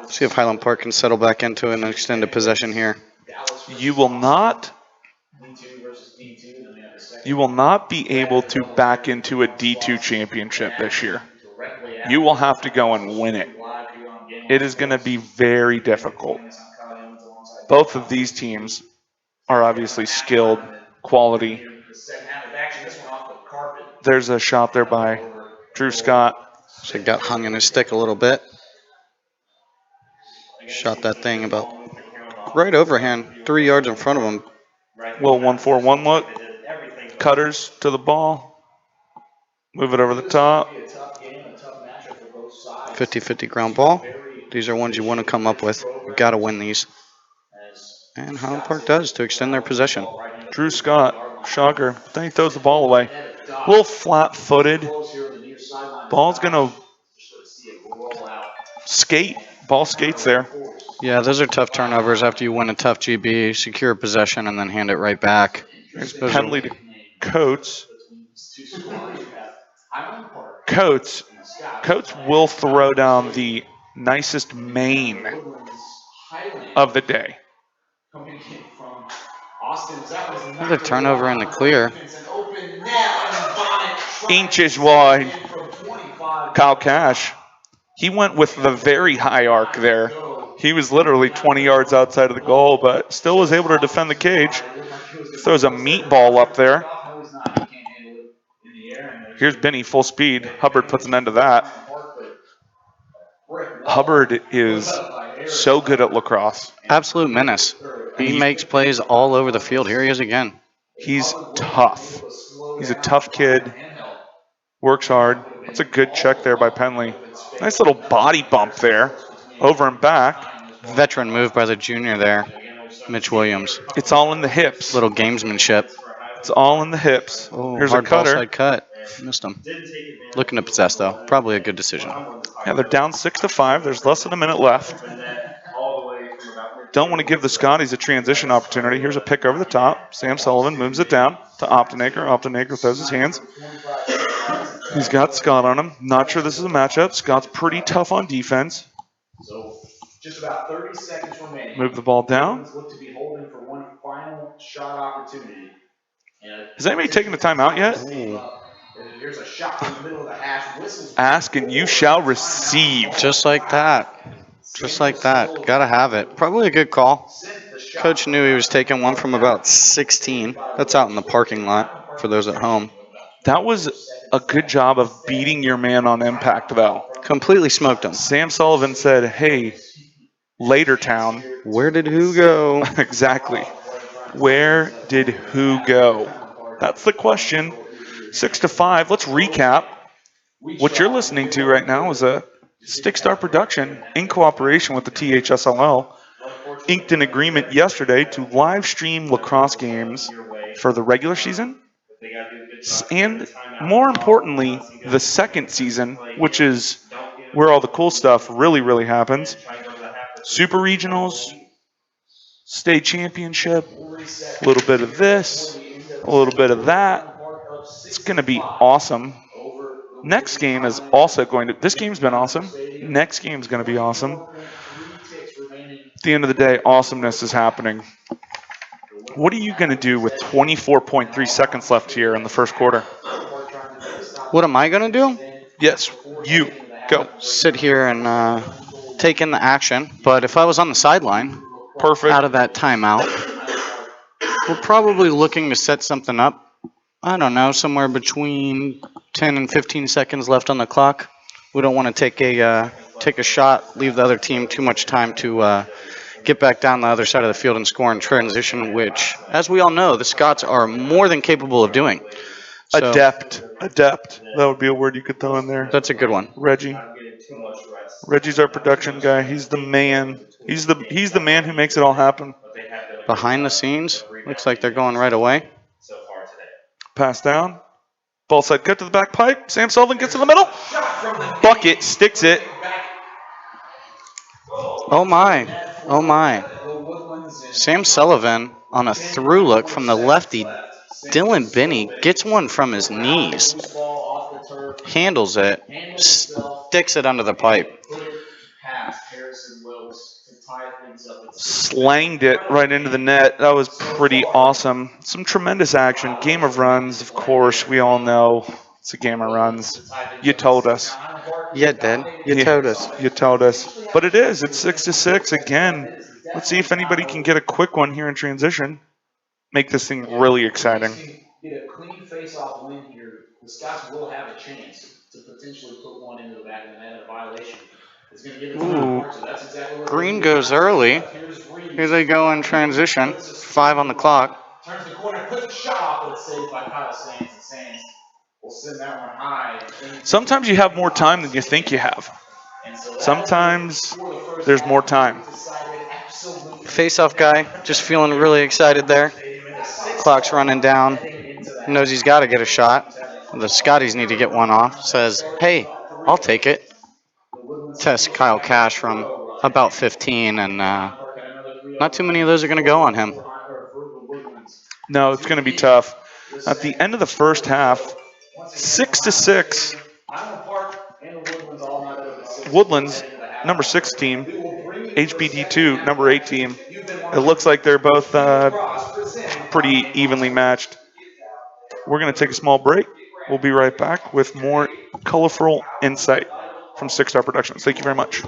See if Highland Park can settle back into an extended possession here. You will not be able to back into a D2 championship this year. You will have to go and win it. It is going to be very difficult. Both of these teams are obviously skilled, quality. There's a shot there by Drew Scott. So he got hung in his stick a little bit. Shot that thing about right overhand, 3 yards in front of him. Little 1-4-1 look. Cutters to the ball. Move it over the top. 50-50 ground ball. These are ones you want to come up with. You got to win these. And Highland Park does to extend their possession. Drew Scott, shocker. Then he throws the ball away. A little flat-footed. Ball's going to skate. Ball skates there. Yeah, those are tough turnovers after you win a tough GB, secure possession, and then hand it right back. There's Penley to Coates. Coates will throw down the nicest main of the day. Another turnover in the clear. Inches wide. Kyle Cash. He went with the very high arc there. He was literally 20 yards outside of the goal, but still was able to defend the cage. Throws a meatball up there. Here's Benny, full speed. Hubbard puts an end to that. Hubbard is so good at lacrosse. Absolute menace. He makes plays all over the field. Here he is again. He's tough. He's a tough kid. Works hard. That's a good check there by Penley. Nice little body bump there. Over and back. Veteran move by the junior there, Mitch Williams. It's all in the hips. Little gamesmanship. It's all in the hips. Oh, here's hard a cutter. Ball side cut. Missed him. Looking to possess, though. Probably a good decision. Yeah, they're down 6-5. There's less than a minute left. Don't want to give the Scotties a transition opportunity. Here's a pick over the top. Sam Sullivan moves it down to Optenaker. Optenaker throws his hands. He's got Scott on him. Not sure this is a matchup. Scott's pretty tough on defense. So just about 30 seconds remaining. Move the ball down. Look to be holding for one final shot opportunity. Has anybody taken a timeout yet? Here's a shot from the middle of the hash. Whistles. Ask and you shall receive. Just like that. Just like that. Gotta have it. Probably a good call. Coach knew he was taking one from about 16. That's out in the parking lot for those at home. That was a good job of beating your man on impact, though. Completely smoked him. Sam Sullivan said, hey, later town. Where did who go? Exactly. Where did who go? That's the question. 6-5. Let's recap. What you're listening to right now is a Stickstar production in cooperation with the THSLL. Inked an agreement yesterday to live stream lacrosse games for the regular season and, more importantly, the second season, which is where all the cool stuff really, really happens. Super regionals, state championship, a little bit of this, a little bit of that. It's going to be awesome. Next game is also going to, this game's been awesome. Next game's going to be awesome. At the end of the day, awesomeness is happening. What are you going to do with 24.3 seconds left here in the first quarter? What am I going to do? Yes, you. Go. Sit here and take in the action. But if I was on the sideline, perfect, out of that timeout, we're probably looking to set something up. I don't know, somewhere between 10 and 15 seconds left on the clock. We don't want to take a shot, leave the other team too much time to get back down the other side of the field and score in transition, which, as we all know, the Scots are more than capable of doing. So, adept. That would be a word you could throw in there. That's a good one. Reggie's our production guy. He's the man. He's the man who makes it all happen. Behind the scenes, looks like they're going right away. Pass down. Ball side cut to the back pipe. Sam Sullivan gets in the middle. Bucket sticks it. Oh my. Oh my. Sam Sullivan on a through look from the lefty. Dylan Binney gets one from his knees, handles it, sticks it under the pipe. Slanged it right into the net. That was pretty awesome. Some tremendous action. Game of runs, of course, we all know it's a game of runs. You told us. Yeah, Dad. You told us. You told us. But it is. It's 6-6 again. Let's see if anybody can get a quick one here in transition. Make this thing really exciting. Get a clean face-off win here. The Scots will have a chance to potentially put one into the back of the net in a violation. It's going to give it Ooh. so that's exactly what Green goes early. Here they go in transition. 5 on the clock. Turns the corner, puts a shot off, but it's saved by Kyle Sands, and Sands will send that one high. Sometimes you have more time than you think you have. Sometimes there's more time. Face-off guy, just feeling really excited there. Clock's running down. Knows he's got to get a shot. The Scotties need to get one off. Says, hey, I'll take it. Test Kyle Cash from about 15, and not too many of those are going to go on him. No, it's going to be tough. At the end of the first half, 6-6. Woodlands, number 6 team, HBD2, number 8 team. It looks like they're both pretty evenly matched. We're going to take a small break. We'll be right back with more colorful insight from Six Star Productions. Thank you very much.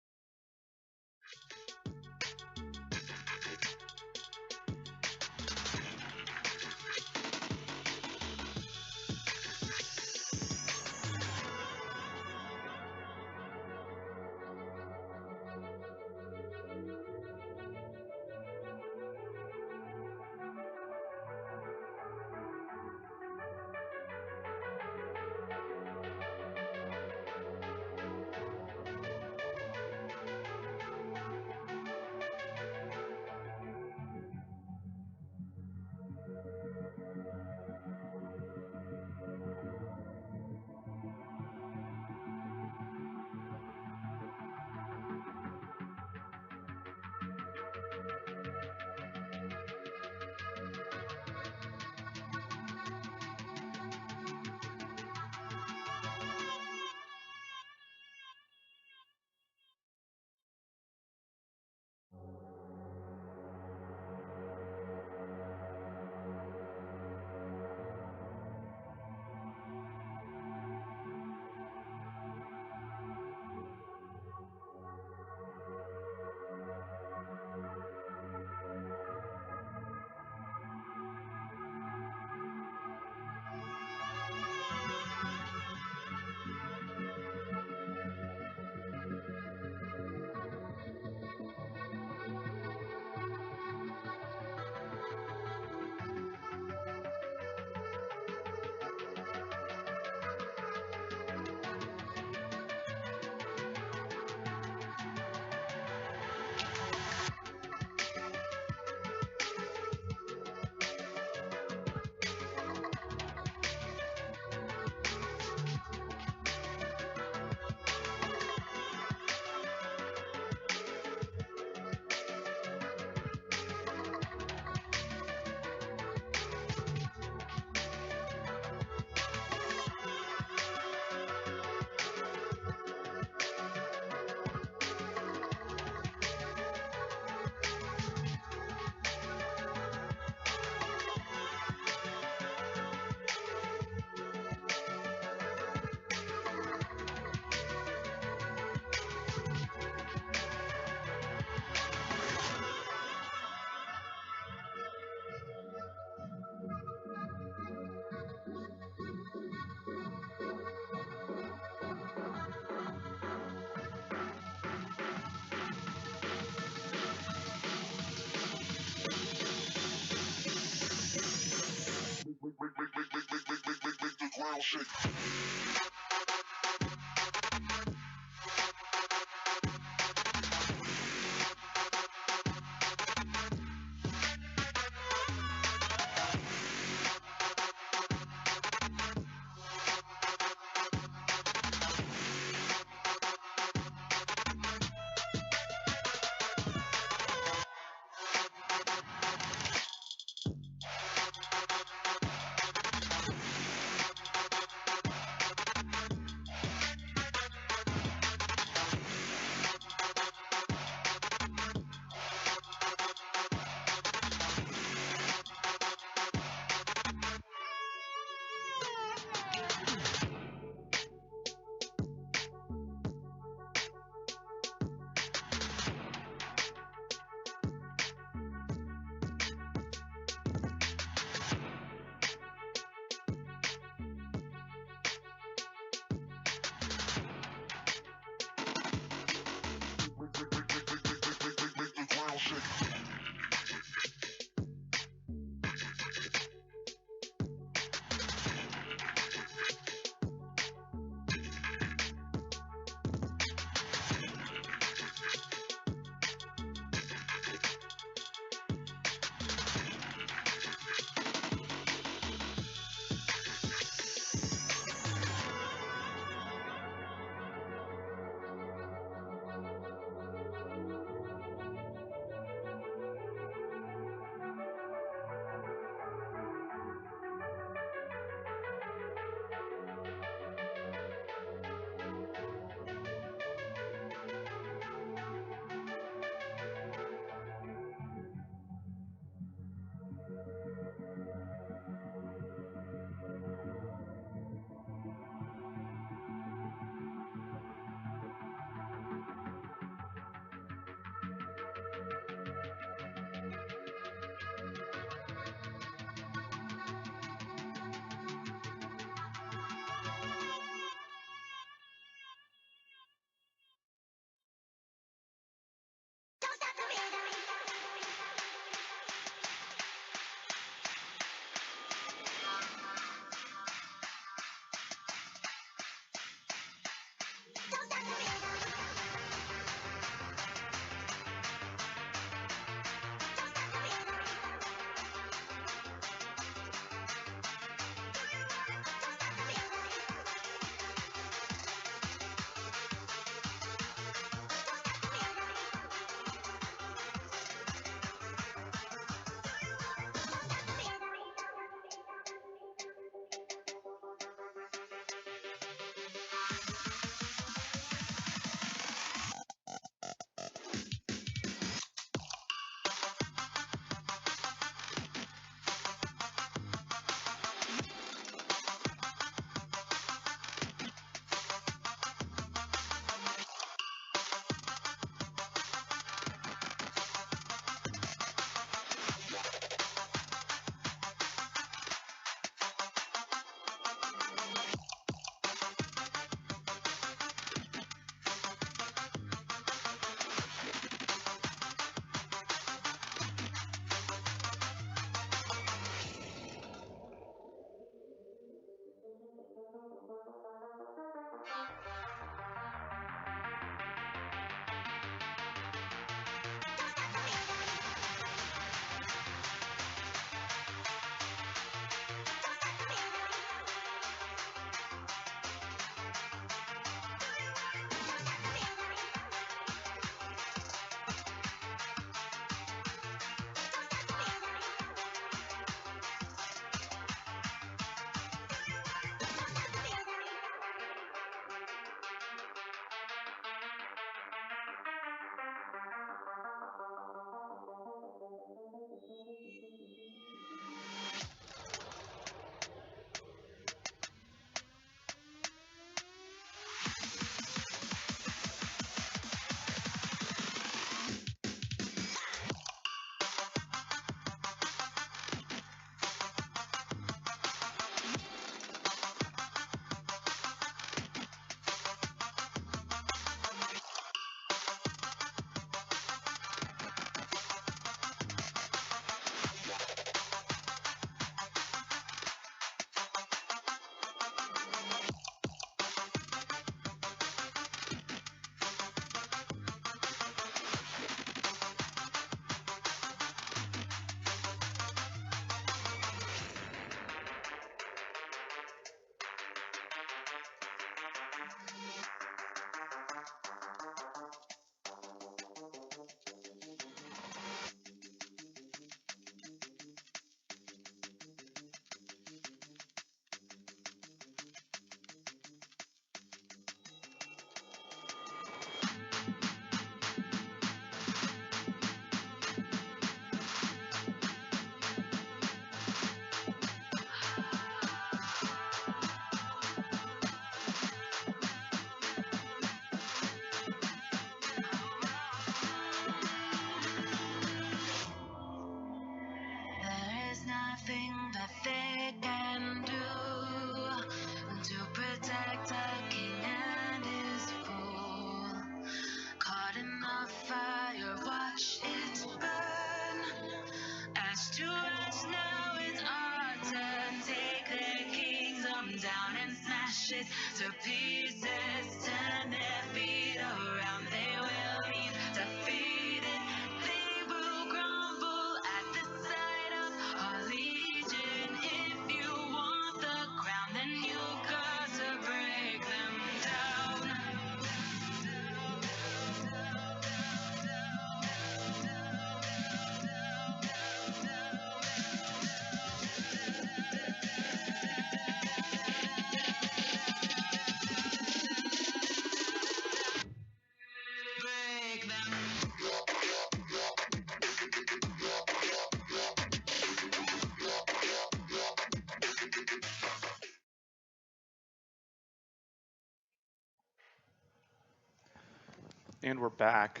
And we're back.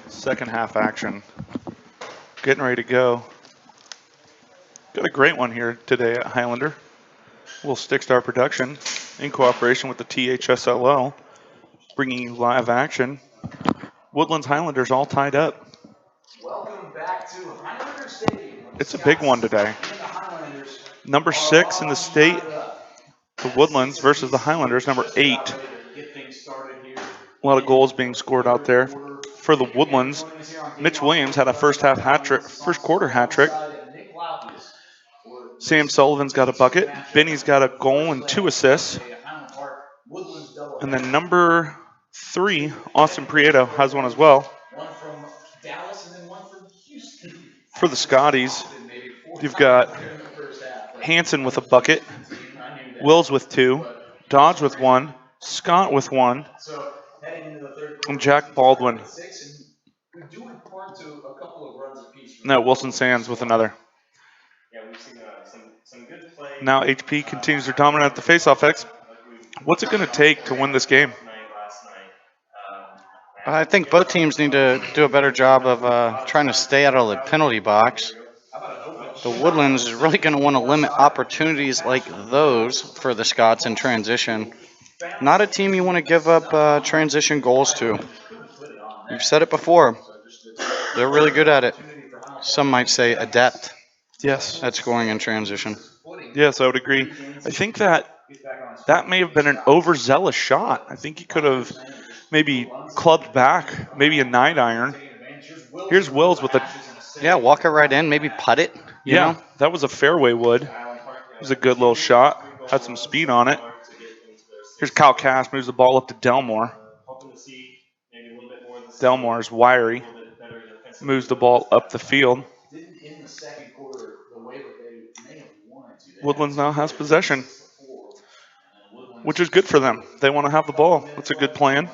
Second half action. Getting ready to go. Got a great one here today at Highlander. Little Stickstar production in cooperation with the THSLL, bringing you live action. Woodlands Highlanders all tied up. Welcome back to Highlander Stadium. It's a big one today. And the Highlanders Number 6 in the state, the Woodlands versus the Highlanders, number 8. Get things started here. A lot of goals being scored out there for the Woodlands. Mitch Williams had a first quarter hat trick. Sam Sullivan's got a bucket. Benny's got a goal and 2 assists. And then number 3, Austin Prieto, has one as well. One from Dallas and then one from Houston. For the Scotties, you've got Hanson with a bucket, Wills with 2, Dodge with 1, Scott with 1, and Jack Baldwin. No, Wilson Sands with another. Yeah, we've seen some good play. Now HP continues their dominance at the faceoff X. What's it going to take to win this game? I think both teams need to do a better job of trying to stay out of the penalty box. The Woodlands is really going to want to limit opportunities like those for the Scots in transition. Not a team you want to give up transition goals to. You've said it before. They're really good at it. Some might say adept Yes. at scoring in transition. Yes, I would agree. I think that may have been an overzealous shot. I think he could have maybe clubbed back, maybe a 9-iron. Here's Wills with a... Yeah, walk it right in, maybe putt it. You know? That was a fairway wood. It was a good little shot. Had some speed on it. Here's Kyle Cass, moves the ball up to Delmore. Delmore is wiry. Moves the ball up the field. Woodlands now has possession, which is good for them. They want to have the ball. That's a good plan.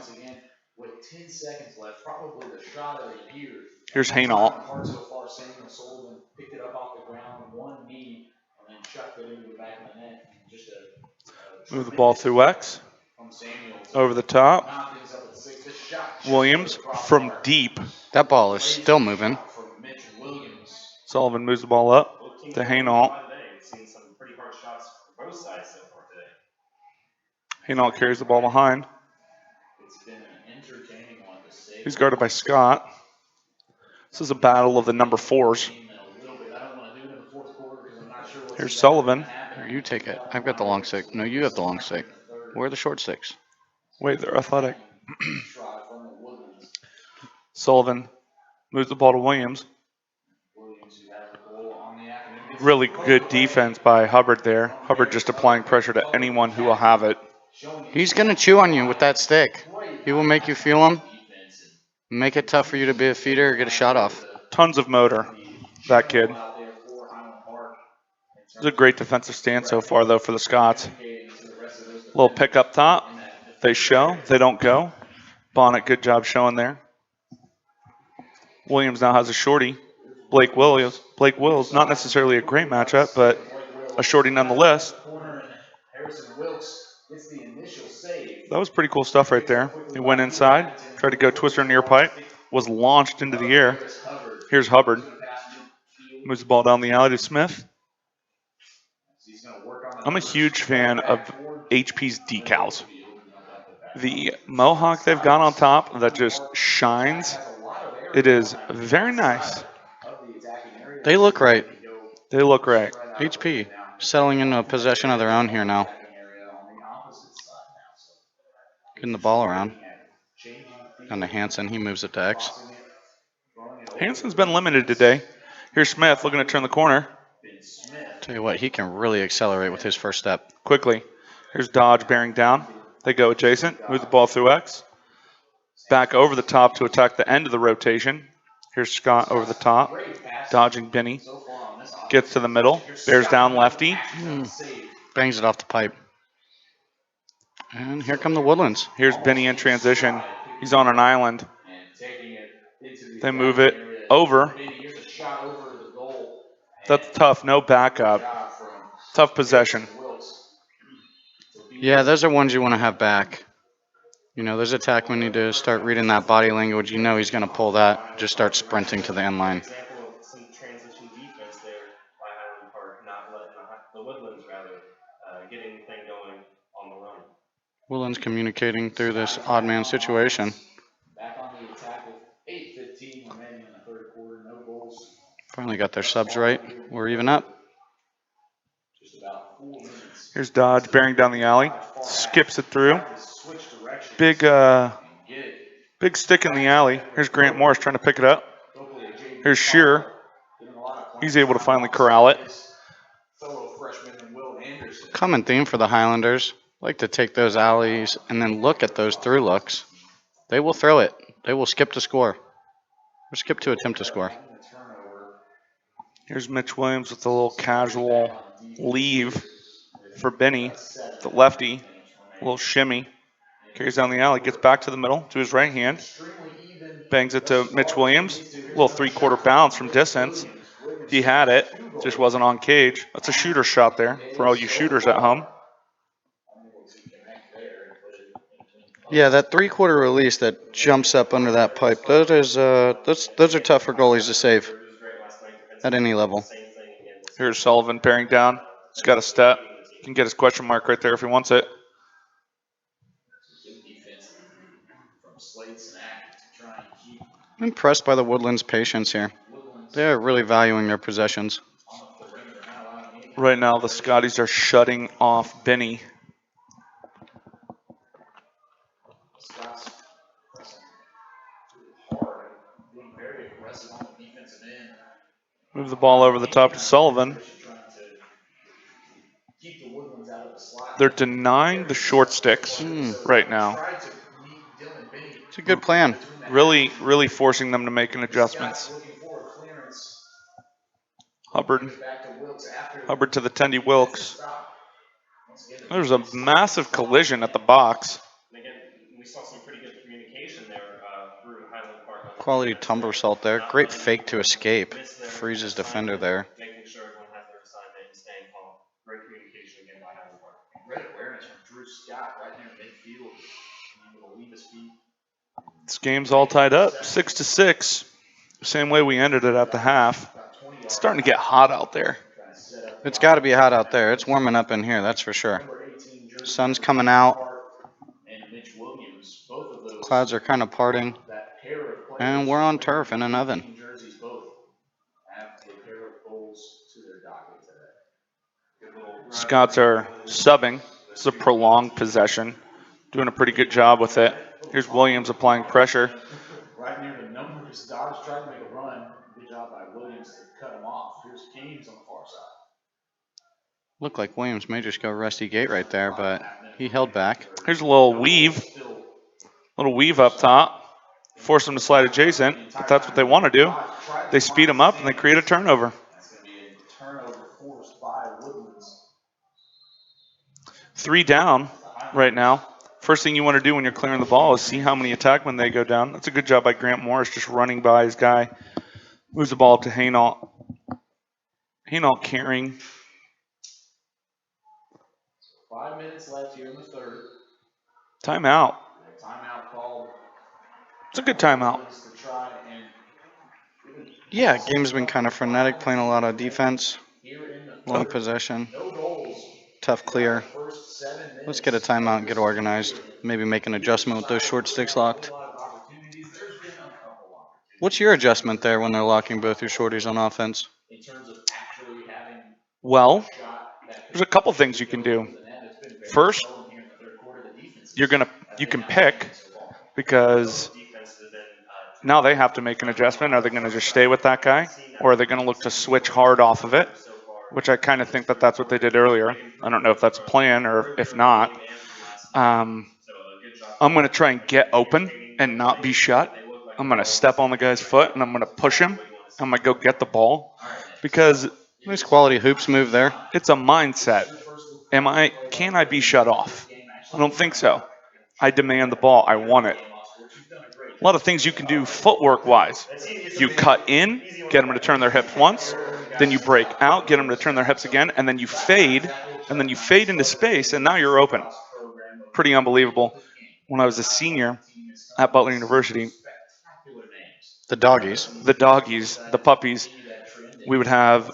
Here's Hainault. Move the ball through X. Over the top. Williams from deep. That ball is still moving. Sullivan moves the ball up to Hainault. Hainault carries the ball behind. He's guarded by Scott. This is a battle of the number 4s. Here's Sullivan. Here, you take it. I've got the long stick. No, you have the long stick. Where are the short sticks? Wait, they're athletic. Sullivan moves the ball to Williams. Really good defense by Hubbard there. Hubbard just applying pressure to anyone who will have it. He's going to chew on you with that stick. He will make you feel him. Make it tough for you to be a feeder or get a shot off. Tons of motor, that kid. It's a great defensive stand so far, though, for the Scots. Little pick up top. They show. They don't go. Bonnet, good job showing there. Williams now has a shorty. Blake Wills, not necessarily a great matchup, but a shorty nonetheless. That was pretty cool stuff right there. He went inside, tried to go twister near pipe, was launched into the air. Here's Hubbard. Moves the ball down the alley to Smith. I'm a huge fan of HP's decals. The mohawk they've got on top that just shines, it is very nice. They look right. They look right. HP settling into a possession of their own here now. Getting the ball around. Down to Hansen. He moves it to X. Hansen's been limited today. Here's Smith looking to turn the corner Tell you what, he can really accelerate with his first step. quickly. Here's Dodge bearing down. They go adjacent, move the ball through X. Back over the top to attack the end of the rotation. Here's Scott over the top, dodging Benny. Gets to the middle, bears down lefty. Bangs it off the pipe. And here come the Woodlands. Here's Benny in transition. He's on an island. They move it over. That's tough, no backup. Tough possession. Yeah, those are ones you want to have back. You know, those attackmen need to start reading that body language. You know he's going to pull that. Just start sprinting to the end line. Example of some transition defense there by Highland Park, not letting the Woodlands get anything going on the run. Woodlands communicating through this odd man situation. Back on the attack with 8:15 remaining in the third quarter. No goals. Finally got their subs right. We're even up. Just about 4 minutes. Here's Dodge bearing down the alley. Skips it through. Big stick in the alley. Here's Grant Morris trying to pick it up. Here's Shearer. He's able to finally corral it. Common theme for the Highlanders. Like to take those alleys and then look at those through looks. They will throw it. They will skip to score. Or skip to attempt to score. Here's Mitch Williams with a little casual leave for Benny, the lefty. A little shimmy. Carries down the alley, gets back to the middle to his right hand. Bangs it to Mitch Williams. A little three-quarter bounce from distance. He had it, just wasn't on cage. That's a shooter shot there for all you shooters at home. Yeah, that three-quarter release that jumps up under that pipe, those are tough for goalies to save at any level. Here's Sullivan bearing down. He's got a step. Can get his question mark right there if he wants it. I'm impressed by the Woodlands' patience here. They're really valuing their possessions. Right now, the Scotties are shutting off Benny. Move the ball over the top to Sullivan. They're denying the short sticks right now. It's a good plan. Really, really forcing them to make an adjustments. Hubbard to the Tendy Wilkes. There's a massive collision at the box. And again, we saw some pretty good communication there through Highland Park. Quality tumbler salt there. Great fake to escape. Freezes defender there. Making sure everyone has their assignment and staying calm. Great communication again by Highland Park. Great awareness from Drew Scott right near midfield. Able to leave his feet. This game's all tied up, 6-6. Same way we ended it at the half. It's starting to get hot out there. It's got to be hot out there. It's warming up in here, that's for sure. Sun's coming out. Clouds are kind of parting. And we're on turf in an oven. Scots are subbing. It's a prolonged possession. Doing a pretty good job with it. Here's Williams applying pressure. Right near the numbers, Dodge tried to make a run. Good job by Williams to cut him off. Here's Kames on the far side. Looked like Williams may just go Rusty Gate right there, but he held back. Here's a little weave. Little weave up top. Force them to slide adjacent, but that's what they want to do. They speed them up and they create a turnover. That's going to be a turnover forced by Woodlands. 3 down right now. First thing you want to do when you're clearing the ball is see how many attackmen they go down. That's a good job by Grant Morris, just running by his guy. Moves the ball up to Haynault. Haynault carrying. 5 minutes left here in the third. Timeout. Timeout called. It's a good timeout. Yeah, game's been kind of frenetic, playing a lot of defense. Long possession. Tough clear. Let's get a timeout and get organized. Maybe make an adjustment with those short sticks locked. What's your adjustment there when they're locking both your shorties on offense? Well, there's a couple things you can do. First, you can pick because now they have to make an adjustment. Are they going to just stay with that guy, or are they going to look to switch hard off of it? Which I kind of think that that's what they did earlier. I don't know if that's a plan or if not. I'm going to try and get open and not be shut. I'm going to step on the guy's foot and I'm going to push him. I'm going to go get the ball because Nice quality hoops move there. it's a mindset. Can I be shut off? I don't think so. I demand the ball. I want it. A lot of things you can do footwork wise. You cut in, get them to turn their hips once, then you break out, get them to turn their hips again, and then you fade, into space, and now you're open. Pretty unbelievable. When I was a senior at Butler University, The doggies. the puppies, we would have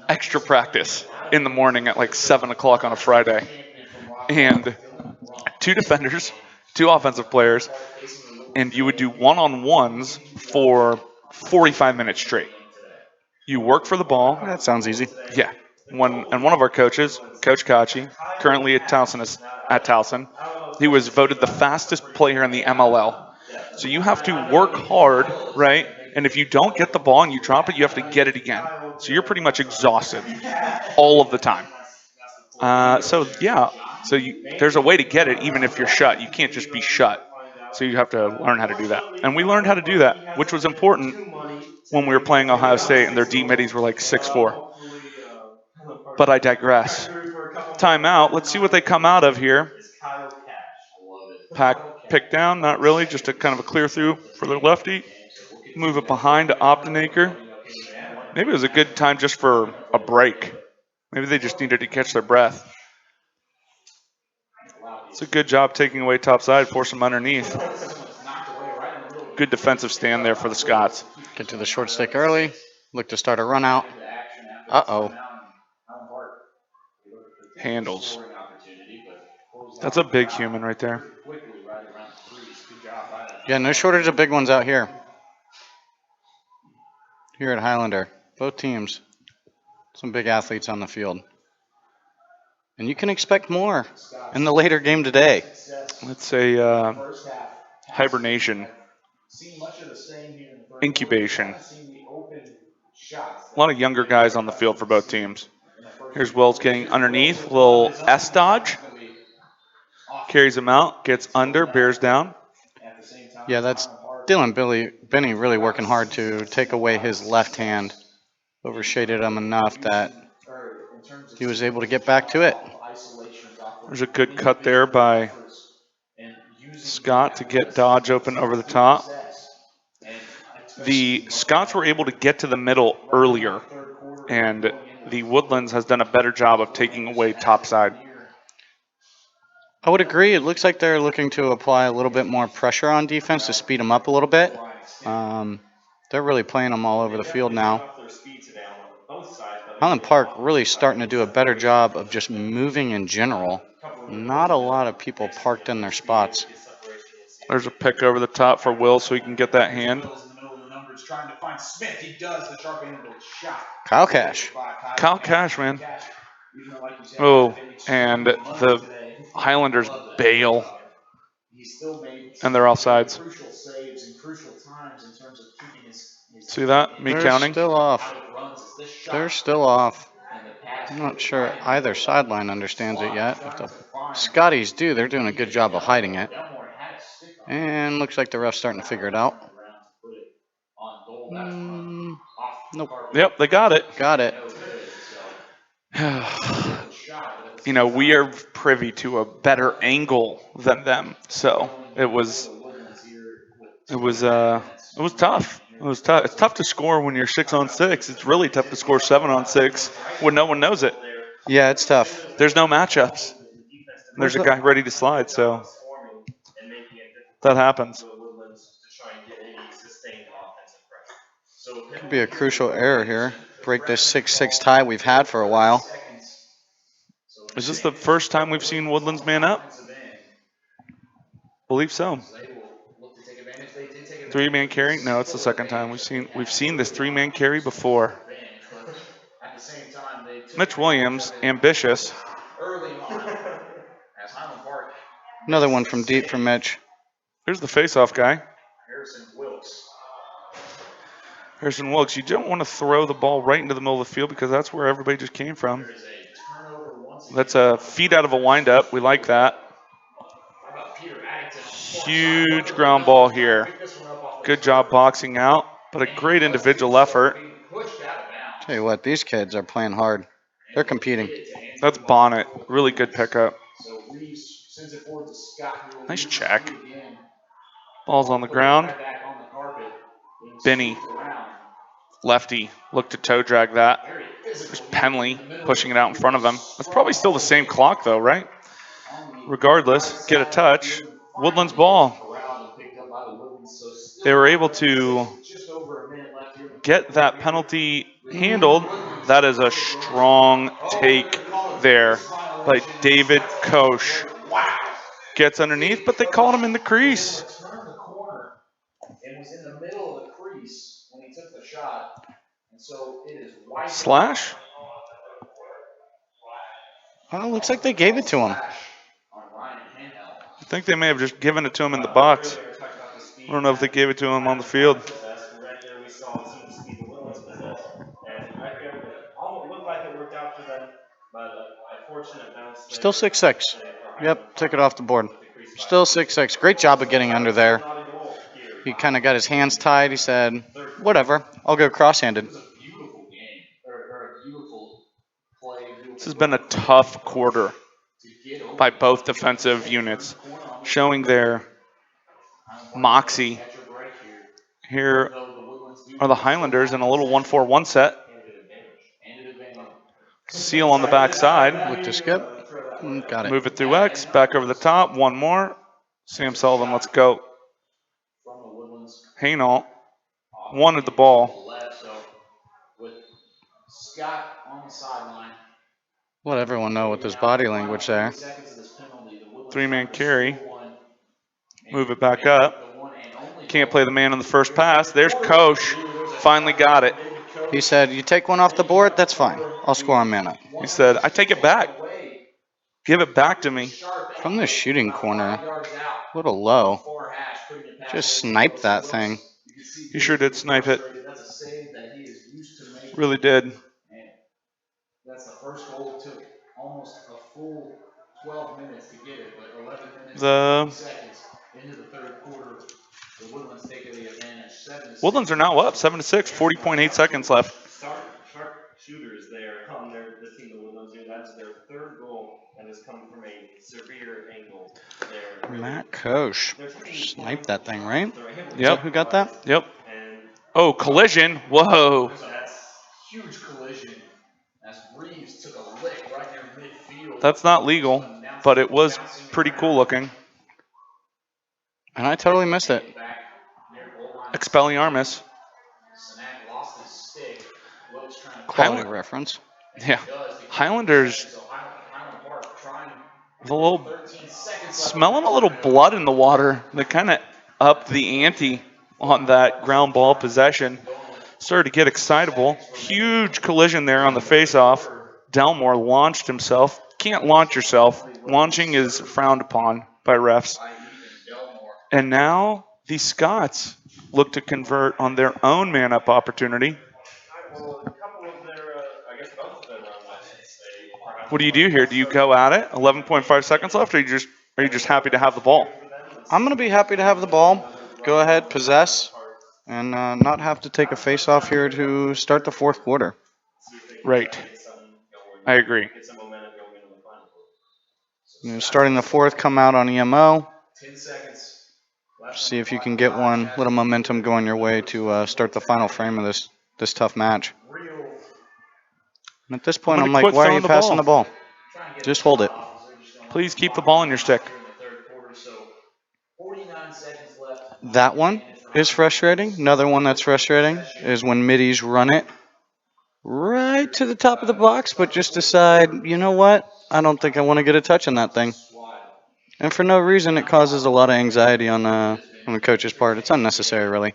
extra practice in the morning at like 7 o'clock on a Friday. And 2 defenders, 2 offensive players, and you would do one-on-ones for 45 minutes straight. You work for the ball. That sounds easy. Yeah. One of our coaches, Coach Kachi, currently at Towson, he was voted the fastest player in the MLL. So you have to work hard, right? And if you don't get the ball and you drop it, you have to get it again. So you're pretty much exhausted all of the time. There's a way to get it even if you're shut. You can't just be shut. So you have to learn how to do that. And we learned how to do that, which was important when we were playing Ohio State and their D middies were like 6'4". But I digress. Timeout. Let's see what they come out of here. Pick down, not really, just a kind of a clear through for the lefty. Move it behind to Optenaker. Maybe it was a good time just for a break. Maybe they just needed to catch their breath. It's a good job taking away topside, force them underneath. Good defensive stand there for the Scots. Get to the short stick early. Look to start a run out. Uh-oh. Handles. That's a big human right there. Yeah, no shortage of big ones out here. Here at Highlander. Both teams. Some big athletes on the field. And you can expect more in the later game today. Let's say hibernation, incubation. A lot of younger guys on the field for both teams. Here's Wells getting underneath, little S dodge. Carries him out, gets under, bears down. Yeah, that's Benny really working hard to take away his left hand. Overshaded him enough that he was able to get back to it. There's a good cut there by Scott to get Dodge open over the top. The Scots were able to get to the middle earlier, and the Woodlands has done a better job of taking away topside. I would agree. It looks like they're looking to apply a little bit more pressure on defense to speed them up a little bit. They're really playing them all over the field now. Highland Park really starting to do a better job of just moving in general. Not a lot of people parked in their spots. There's a pick over the top for Will so he can get that hand. Kyle Cash. Kyle Cash, man. Oh, and the Highlanders bail. And they're offsides. See that? Me counting? Still off. They're still off. I'm not sure either sideline understands it yet. If the Scotties do, they're doing a good job of hiding it. And looks like the ref's starting to figure it out. Nope. Yep, they got it. Got it. We are privy to a better angle than them, so it was tough. It was tough. It's tough to score when you're 6-on-6. It's really tough to score 7-on-6 when no one knows it. Yeah, it's tough. There's no matchups. There's a guy ready to slide, so that happens. Could be a crucial error here. Break this 6-6 tie we've had for a while. Is this the first time we've seen Woodlands man up? Believe so. And if they did take advantage Three-man of carry? this No, it's the full second time advantage that they we've had, seen they this would have three-man carry used a before. full advantage. But at the same time, they took Mitch advantage Williams, of it ambitious. early on as Highland Park Another makes one the from deep from save. Mitch. Here's the face-off guy. Harrison Wilkes. Harrison Wilkes, you don't want to throw the ball right into the middle of the field because that's where everybody just came from. There is a turnover once again. That's a feed out of a windup. We like that. How about Peter Addington on the far side? Huge Looking for ground ball numbers, trying to here. pick this one up off the Good turf. job boxing out, but a And he great does do individual so, effort. being pushed out of bounds. Tell you what, these kids are playing hard. They're And he'll competing. get it to Andrew That's Monaco Bonnet. with Really the good Reeves. pickup. So Reeves sends it forward to Scott, who will Nice lead the check. feed again. Ball's on the Put it ground. right back on the carpet, being Benny, scooped around. lefty, looked to toe drag that. Very There's physical here Penley in the middle of pushing the it out in field. front of him. That's probably still the same clock though, right? On the Regardless, right get a side of the touch. field, Woodlands finally ball. gets corralled and picked up by the Woodlands. So They still were tied able up at 6 to with just over a minute left here in the get third that quarter. penalty The handled. Woodlands That is a take advantage. strong Oh, they're take going to call a there vigorous by violation, and David that's going to Koch. break. Wow. Gets underneath, but they called him in the Was crease. able to turn the corner and was in the middle of the crease when he took the shot. And so it is wiped Slash? Well, looks like they gave it to him. slash on Ryan Henhel. I think they may have just given it to him in the box. Earlier, I talked about the speed I don't know if they that gave it to him on the Highland field. Park possessed, and right there we saw some of the speed the Woodlands possessed. And it almost looked like it worked out for them, but a fortunate bounce there. Still 6-6. for Highland Yep, took it Park off the board. with the crease Still violation. 6-6. Great job of getting under there. Not a goal here. He kind of got his hands tied. He said, whatever, I'll go cross-handed. It was a beautiful game, or a beautiful play. Beautiful This has been a tough quarter to get over by both defensive units, showing their moxie. catch a break here. Here Though the Woodlands do are the Highlanders in a little 1-4-1 set. and an advantage. Seal on the backside. Look to skip. Got it. Move it through X, back over the top. One more. Sam Sullivan, let's go. From the Woodlands. Hainault wanted the ball. Left, so with Scott on the sideline. Let everyone know with his body language there. Three-man carry. Move it back up. Can't play the man on the first pass. There's Koch. Finally got it. He said, you take one off the board, that's fine. I'll score on man up. He said, I take it back. Give it back to me. From the shooting corner, a little low. Just sniped that thing. He sure did snipe it. Really did. That's the first goal. It took almost a full 12 minutes to get it, but 11 minutes and 50 seconds into the third quarter, the Woodlands take the advantage. 7-6. Woodlands are now up 7-6, 40.8 seconds left. Sharp shooters there on the team of Woodlands here. That's their third goal and has come from a severe angle there. Matt Koch sniped that thing, right? Yep. Who got that? Yep. Oh, collision. Whoa. That's huge collision as Reeves took a lick right near midfield. That's not legal, but it was pretty cool looking. And I totally missed it. Expelliarmus. Sanak lost his stick. Wilkes trying to Quality reference. Yeah. Highlanders, Highland Park trying the little, 13 seconds left. smelling a little blood in the water. They kind of upped the ante on that ground ball possession. Started to get excitable. Huge collision there on the face-off. Delmore launched himself. Can't launch yourself. Launching is frowned upon by refs. And now the Scots look to convert on their own man-up opportunity. Well, a couple of their, I guess both of them What do you do here? Do you go at it? 11.5 seconds left, or are you just happy to have the ball? I'm going to be happy to have the ball. Go ahead, possess, and not have to take a face-off here to start the fourth quarter. Right. I agree. Starting the fourth, come out on EMO. 10 seconds. See if you can get one little momentum going your way to start the final frame of this tough match. And at this point, I'm like, why are you passing the ball? Just hold it. Please keep the ball in your stick. 49 seconds left. That one is frustrating. Another one that's frustrating is when middies run it right to the top of the box, but just decide, you know what? I don't think I want to get a touch on that thing. And for no reason, it causes a lot of anxiety on on the coach's part. It's unnecessary, really.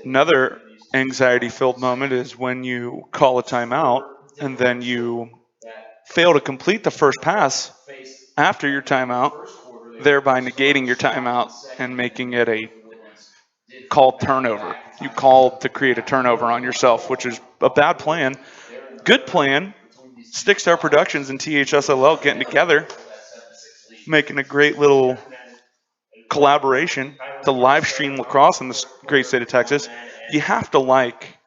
Another anxiety filled moment is when you call a timeout and then you fail to complete the first pass after your timeout, thereby negating your timeout and making it a called turnover. You called to create a turnover on yourself, which is a bad plan. Good plan. Stickstar Productions and THSLL getting together, making a great little collaboration to live stream lacrosse in the great state of Texas. You have to like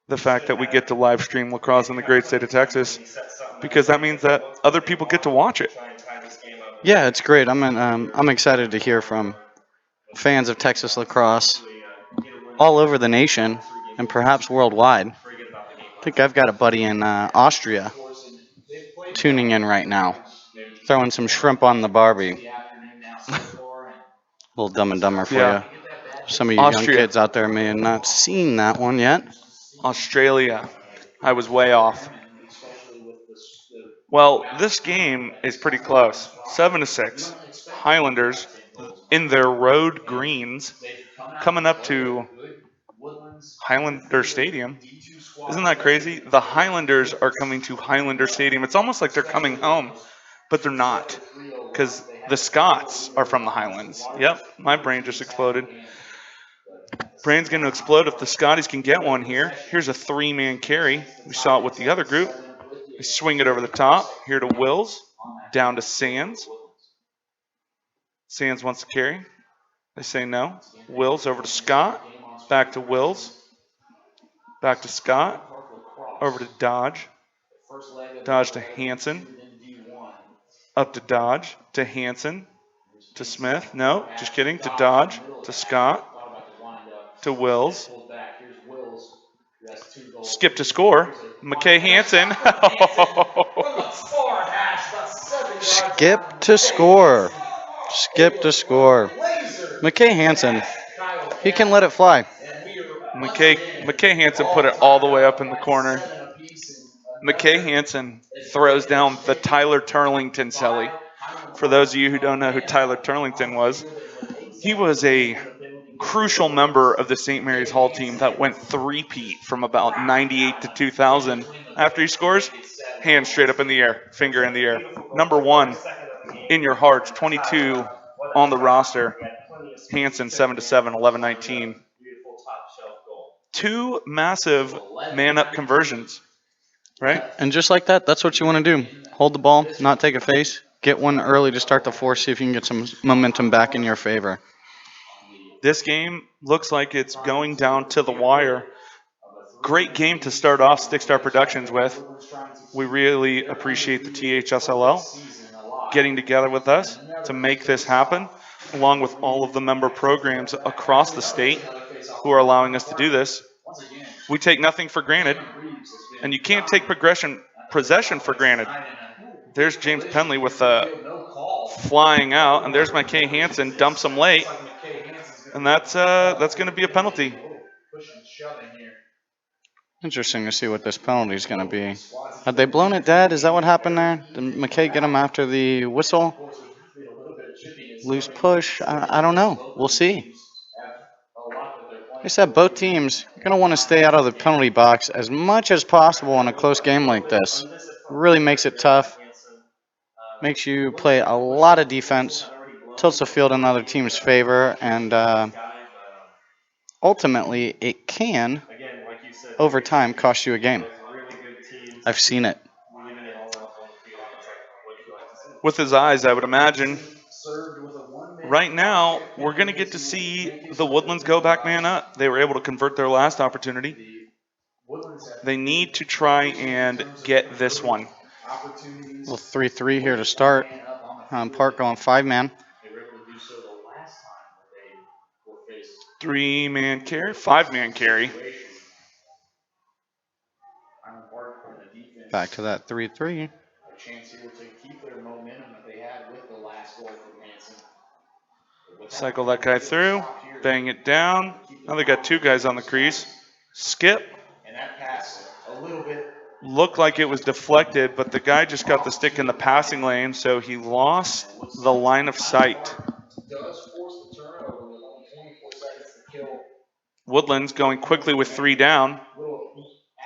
the fact that we get to live stream lacrosse in the great state of Texas because that means that other people get to watch it. Yeah, it's great. I'm excited to hear from fans of Texas lacrosse all over the nation and perhaps worldwide. I think I've got a buddy in Austria tuning in right now, throwing some shrimp on the Barbie. A little Dumb and Dumber for Yeah. you. Some of you young Austria, kids out there may have not seen that one yet. Australia. I was way off. Well, this game is pretty close. 7-6. Highlanders in their road greens coming up to Highlander Stadium. Isn't that crazy? The Highlanders are coming to Highlander Stadium. It's almost like they're coming home, but they're not because the Scots are from the Highlands. Yep, my brain just exploded. Brain's going to explode if the Scotties can get one here. Here's a three-man carry. We saw it with the other group. They swing it over the top. Here to Wills. Down to Sands. Sands wants to carry. They say no. Wills over to Scott. Back to Wills. Back to Scott. Over to Dodge. Dodge to Hanson. Up to Dodge. To Hanson. To Smith. No, just kidding. To Dodge. To Scott. To Wills. Skip to score. McKay Hansen. Skip to score. Skip to score. McKay Hansen. He can let it fly. McKay Hansen put it all the way up in the corner. McKay Hansen throws down the Tyler Turlington celly. For those of you who don't know who Tyler Turlington was, he was a crucial member of the St. Mary's Hall team that went three-peat from about 98 to 2000. After he scores, hand straight up in the air, finger in the air. Number one in your hearts, 22 on the roster. Hansen 7-7, 11-19. Two massive man-up conversions, right? And just like that, that's what you want to do. Hold the ball, not take a face, get one early to start the fourth, see if you can get some momentum back in your favor. This game looks like it's going down to the wire. Great game to start off Stickstar Productions with. We really appreciate the THSLL getting together with us to make this happen, along with all of the member programs across the state who are allowing us to do this. We take nothing for granted, and you can't take possession for granted. There's James Penley with flying out, and there's McKay Hansen, dumps him late, and that's going to be a penalty. Interesting to see what this penalty is going to be. Had they blown it dead? Is that what happened there? Did McKay get him after the whistle? Loose push? I don't know. We'll see. Like I said, both teams are going to want to stay out of the penalty box as much as possible in a close game like this. Really makes it tough. Makes you play a lot of defense. Tilts the field in the other team's favor. And ultimately, it can, over time, cost you a game. I've seen it. With his eyes, I would imagine. Right now, we're going to get to see the Woodlands go back man up. They were able to convert their last opportunity. They need to try and get this one. Little 3-3 here to start. Park going 5-man. Three-man carry, 5-man carry. Back to that 3-3. Cycle that guy through, bang it down. Now they got two guys on the crease. Skip. Looked like it was deflected, but the guy just got the stick in the passing lane, so he lost the line of sight. Woodlands going quickly with 3 down.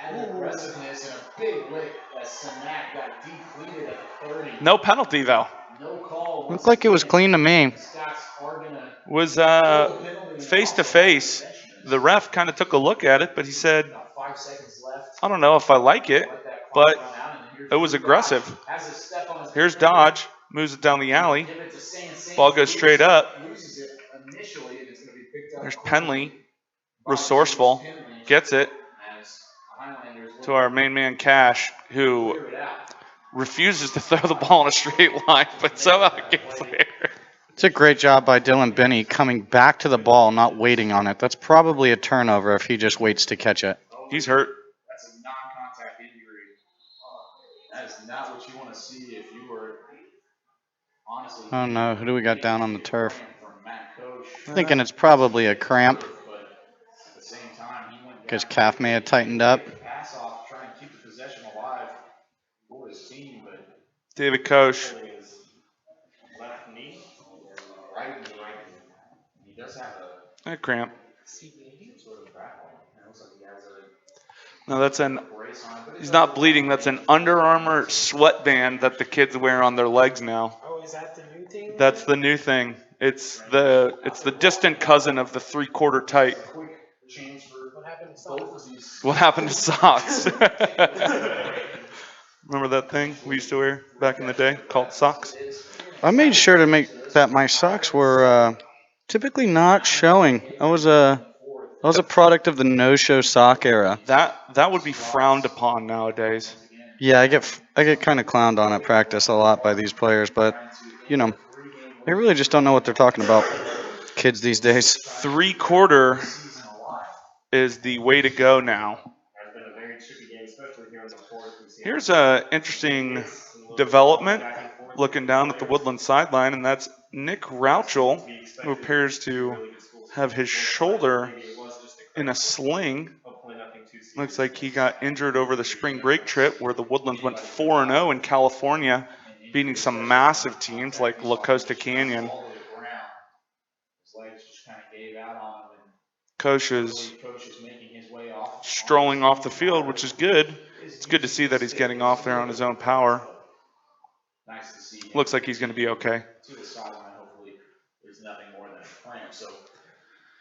Added aggressiveness and a big lick as Sanak got depleted at the 30. No penalty, though. No call. Looked like it was clean to me. Scots are gonna Was face to face. The ref kind of took a look at it, but he said, 5 seconds left. I don't know if I like it, but it was aggressive. Here's Dodge, moves it down the alley. Ball goes straight up. There's Penley, resourceful, gets it to our main man Cash, who refuses to throw the ball in a straight line, but somehow it gets there. It's a great job by Dylan Binney coming back to the ball, not waiting on it. That's probably a turnover if he just waits to catch it. He's hurt. That's a non-contact injury. That is not what you want to see if you were honestly. Oh no, who do we got down on the turf? Thinking it's probably a cramp because calf may have tightened up. Pass off, try and keep the possession alive for his team, but David Koch. Left knee. right knee. He does have A cramp. sort of backbone. It looks like he has No, that's a brace on it. But he's not bleeding. That's an Under Armour sweatband that the kids wear on their legs now. Oh, is that the new thing? That's the new thing. It's the distant cousin of the 3/4 tight. change for What happened to socks? What happened to socks? Remember that thing we used to wear back in the day called socks? I made sure to make that my socks were typically not showing. I was a product of the no-show sock era. That would be frowned upon nowadays. Yeah, I get kind of clowned on at practice a lot by these players, but you know, they really just don't know what they're talking about. Kids these days. 3/4 is the way to go now. Has been a very tricky game, especially here in the fourth. Here's a interesting development looking down at the Woodlands sideline, and that's Nick Rauchel, who appears to have his shoulder in a sling. Looks like he got injured over the spring break trip where the Woodlands went 4-0 in California, beating some massive teams like La Costa Canyon. his legs just kind of gave out on him, Coach is and coach is making his way off. strolling off the field, which is good. It's good to see that he's getting off there on his own power. Nice to see him. Looks like he's going to be okay. To the sideline, hopefully there's nothing more than a cramp. So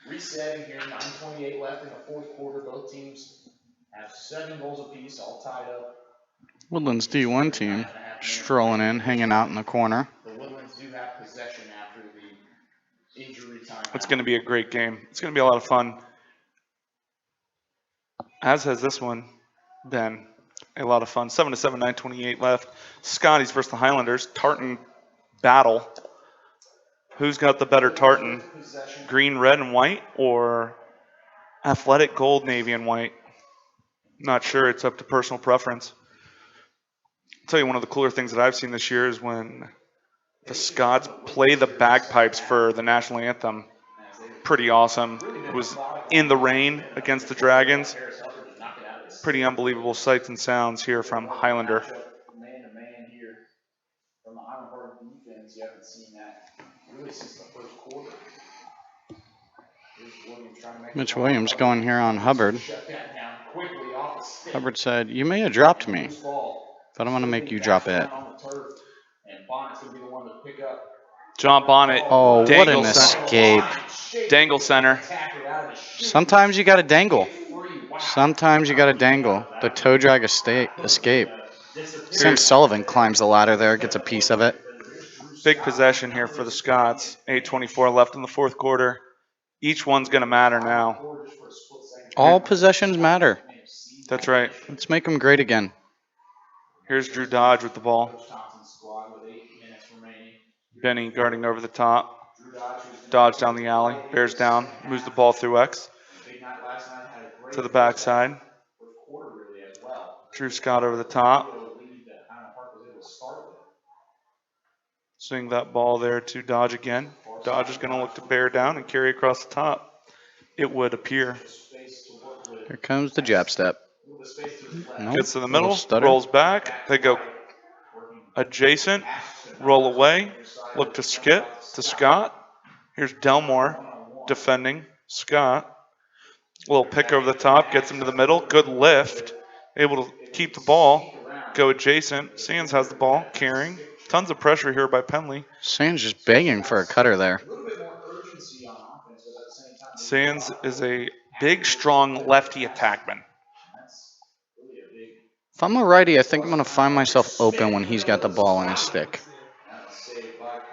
resetting here, 9:28 left in the fourth quarter. Both teams have 7 goals apiece, all tied up. Woodlands D1 team strolling in, hanging out in the corner. The Woodlands do have possession after the injury time. It's going to be a great game. It's going to be a lot of fun. As has this one been a lot of fun. 7-7, 9:28 left. Scotties versus the Highlanders. Tartan battle. Who's got the better tartan? Green, red, and white, or athletic gold, navy, and white? Not sure. It's up to personal preference. I'll tell you, one of the cooler things that I've seen this year is when the Scots play the bagpipes for the national anthem. Pretty awesome. It was in the rain against the Dragons. Pretty unbelievable sights and sounds here from Highlander. Man to man here from the Highland Park defense. You haven't seen that really since the first quarter. Here's Williams trying to make Mitch Williams going here on Hubbard. shut that down quickly off the stick. Hubbard said, "You may have dropped me, Loose ball. but I'm going to make you drop it." On the turf, and Bonnet's gonna be the one to pick up. John Bonnet. Oh, what dangle an center. escape. Dangle center. Sometimes you got to dangle. Sometimes you got to dangle. The toe drag escape. Sam Sullivan climbs the ladder there, gets a piece of it. Big possession here for the Scots. 8:24 left in the fourth quarter. Each one's going to matter now. All possessions matter. That's right. Let's make them great again. Here's Drew Dodge with the ball. Benny guarding over the top. Dodge down the alley. Bears down. Moves the ball through X to the backside. Drew Scott over the top. Swing that ball there to Dodge again. Dodge is going to look to bear down and carry across the top. It would appear. Here comes the jab step. Nope. Gets to the Little middle. stutter. Rolls back. They go adjacent. Roll away. Look to skip to Scott. Here's Delmore defending. Scott. A little pick over the top, gets him to the middle. Good lift. Able to keep the ball. Go adjacent. Sands has the ball, carrying. Tons of pressure here by Penley. Sands just begging for a cutter there. Sands is a big, strong lefty attackman. If I'm a righty, I think I'm going to find myself open when he's got the ball in his stick.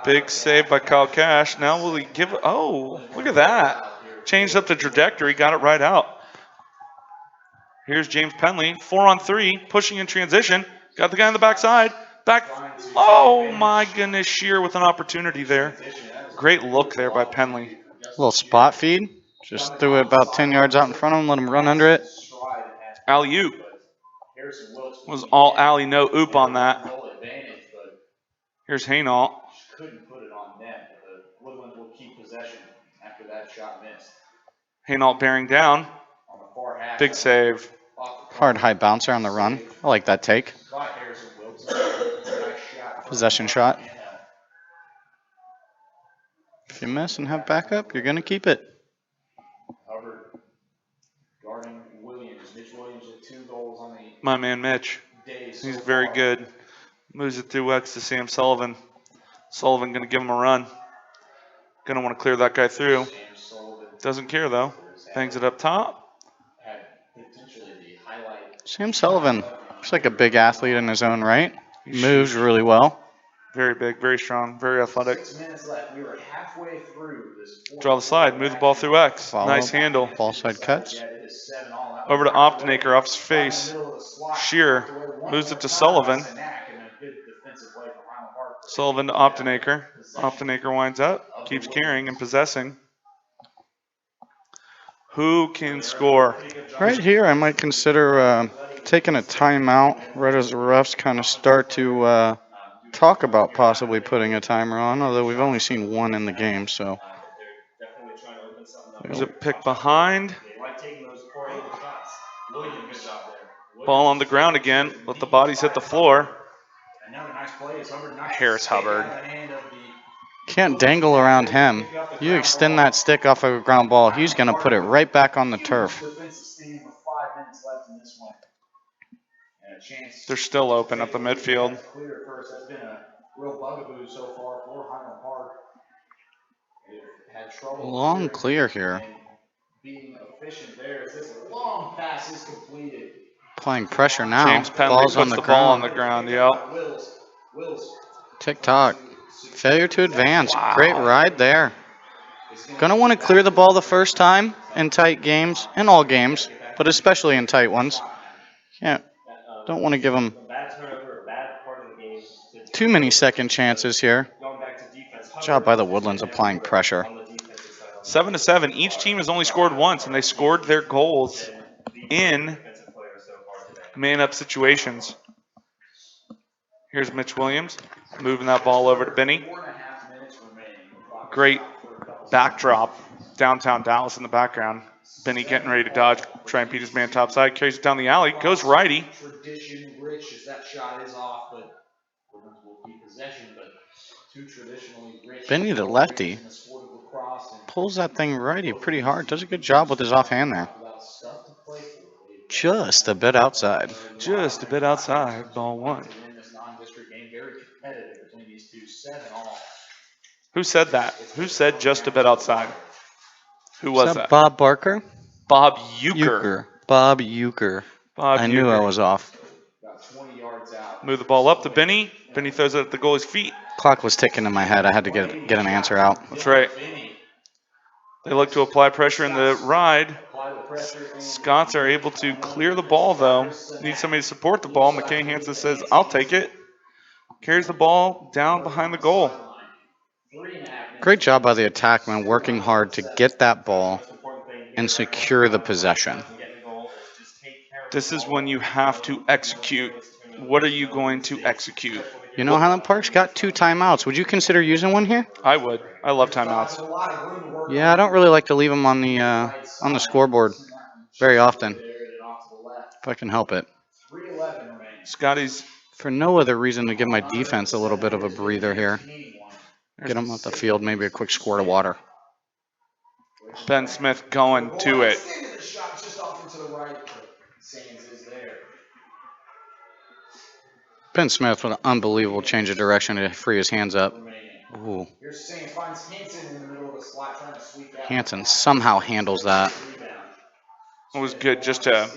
Big save by Kyle Cash. Now will he give it? Oh, look at that. Changed up the trajectory, got it right out. Here's James Penley, 4-on-3, pushing in transition. Got the guy on the backside. Back. Oh my goodness, Shear with an opportunity there. Great look there by Penley. Little spot feed. Just threw it about 10 yards out in front of him, let him run under it. Alley-oop. Was all alley, no oop on that. Here's Haynault. Couldn't put it on net, but the Woodlands will keep possession after that shot missed. Haynault bearing down. Big save. Hard high bouncer on the run. I like that take. Possession shot. If you miss and have backup, you're going to keep it. Hubbard guarding Williams. Mitch Williams with 2 goals on the My man Mitch. day so He's very good. Moves it through X to Sam Sullivan. Sullivan going to give him a run. Going to want to clear that guy through. Doesn't care though. Bangs it up top. Sam Sullivan looks like a big athlete in his own right. Moves really well. Very big, very strong, very athletic. 6 minutes left. We were halfway through this. Draw the slide, move the ball through X. Follow. Nice handle. Ball side cuts. Over to Optenaker off his face. Shear moves it to Sullivan. Sullivan to Optenaker. Optenaker winds up, keeps carrying and possessing. Who can score? Right here, I might consider taking a timeout right as the refs kind of start to talk about possibly putting a timer on, although we've only seen one in the game, so. There's a pick behind. Ball on the ground again. Let the bodies hit the floor. Harris Hubbard. Can't dangle around him. You extend that stick off of a ground ball, he's going to put it right back on the turf. They're still open up the midfield. Long clear here. Applying pressure now. James Penley Ball's puts on the the ball on ground. the ground, yep. Tick-tock. Failure to advance. Wow. Great ride there. Going to want to clear the ball the first time in tight games, in all games, but especially in tight ones. Don't want to give them too many second chances here. Good job by the Woodlands applying pressure. 7-7. Each team has only scored once, and they scored their goals in man-up situations. Here's Mitch Williams moving that ball over to Benny. Great backdrop. Downtown Dallas in the background. Benny getting ready to dodge, try and beat his man topside. Carries it down the alley. Goes righty. Tradition rich as that shot is off, but Woodlands will keep possession, but too traditionally rich. Benny the lefty pulls that thing righty pretty hard. Does a good job with his offhand there. Just a bit outside. Just a bit outside. Ball one. Who said that? Who said just a bit outside? Who was that? Bob Barker? Bob Euchre. Bob Euchre. Bob I knew Euchre. I was off. Move the ball up to Benny. Benny throws it at the goalie's feet. Clock was ticking in my head. I had to get an answer out. That's right. They look to apply pressure in the ride. Scots are able to clear the ball, though. Need somebody to support the ball. McKay Hansen says, I'll take it. Carries the ball down behind the goal. Great job by the attackman working hard to get that ball and secure the possession. This is when you have to execute. What are you going to execute? You know, Highland Park's got 2 timeouts. Would you consider using one here? I would. I love timeouts. Yeah, I don't really like to leave them on the scoreboard very often, if I can help it. Scotty's For no other reason to give my defense a little bit of a breather here. Get them off the field, maybe a quick squirt of water. Ben Smith going to it. The shot just off into the right, but Sands is there. Ben Smith with an unbelievable change of direction to free his hands up. Ooh. Here's Sands finds Hanson in the middle of the slot trying to sweep out. Hanson somehow handles that. It was good just to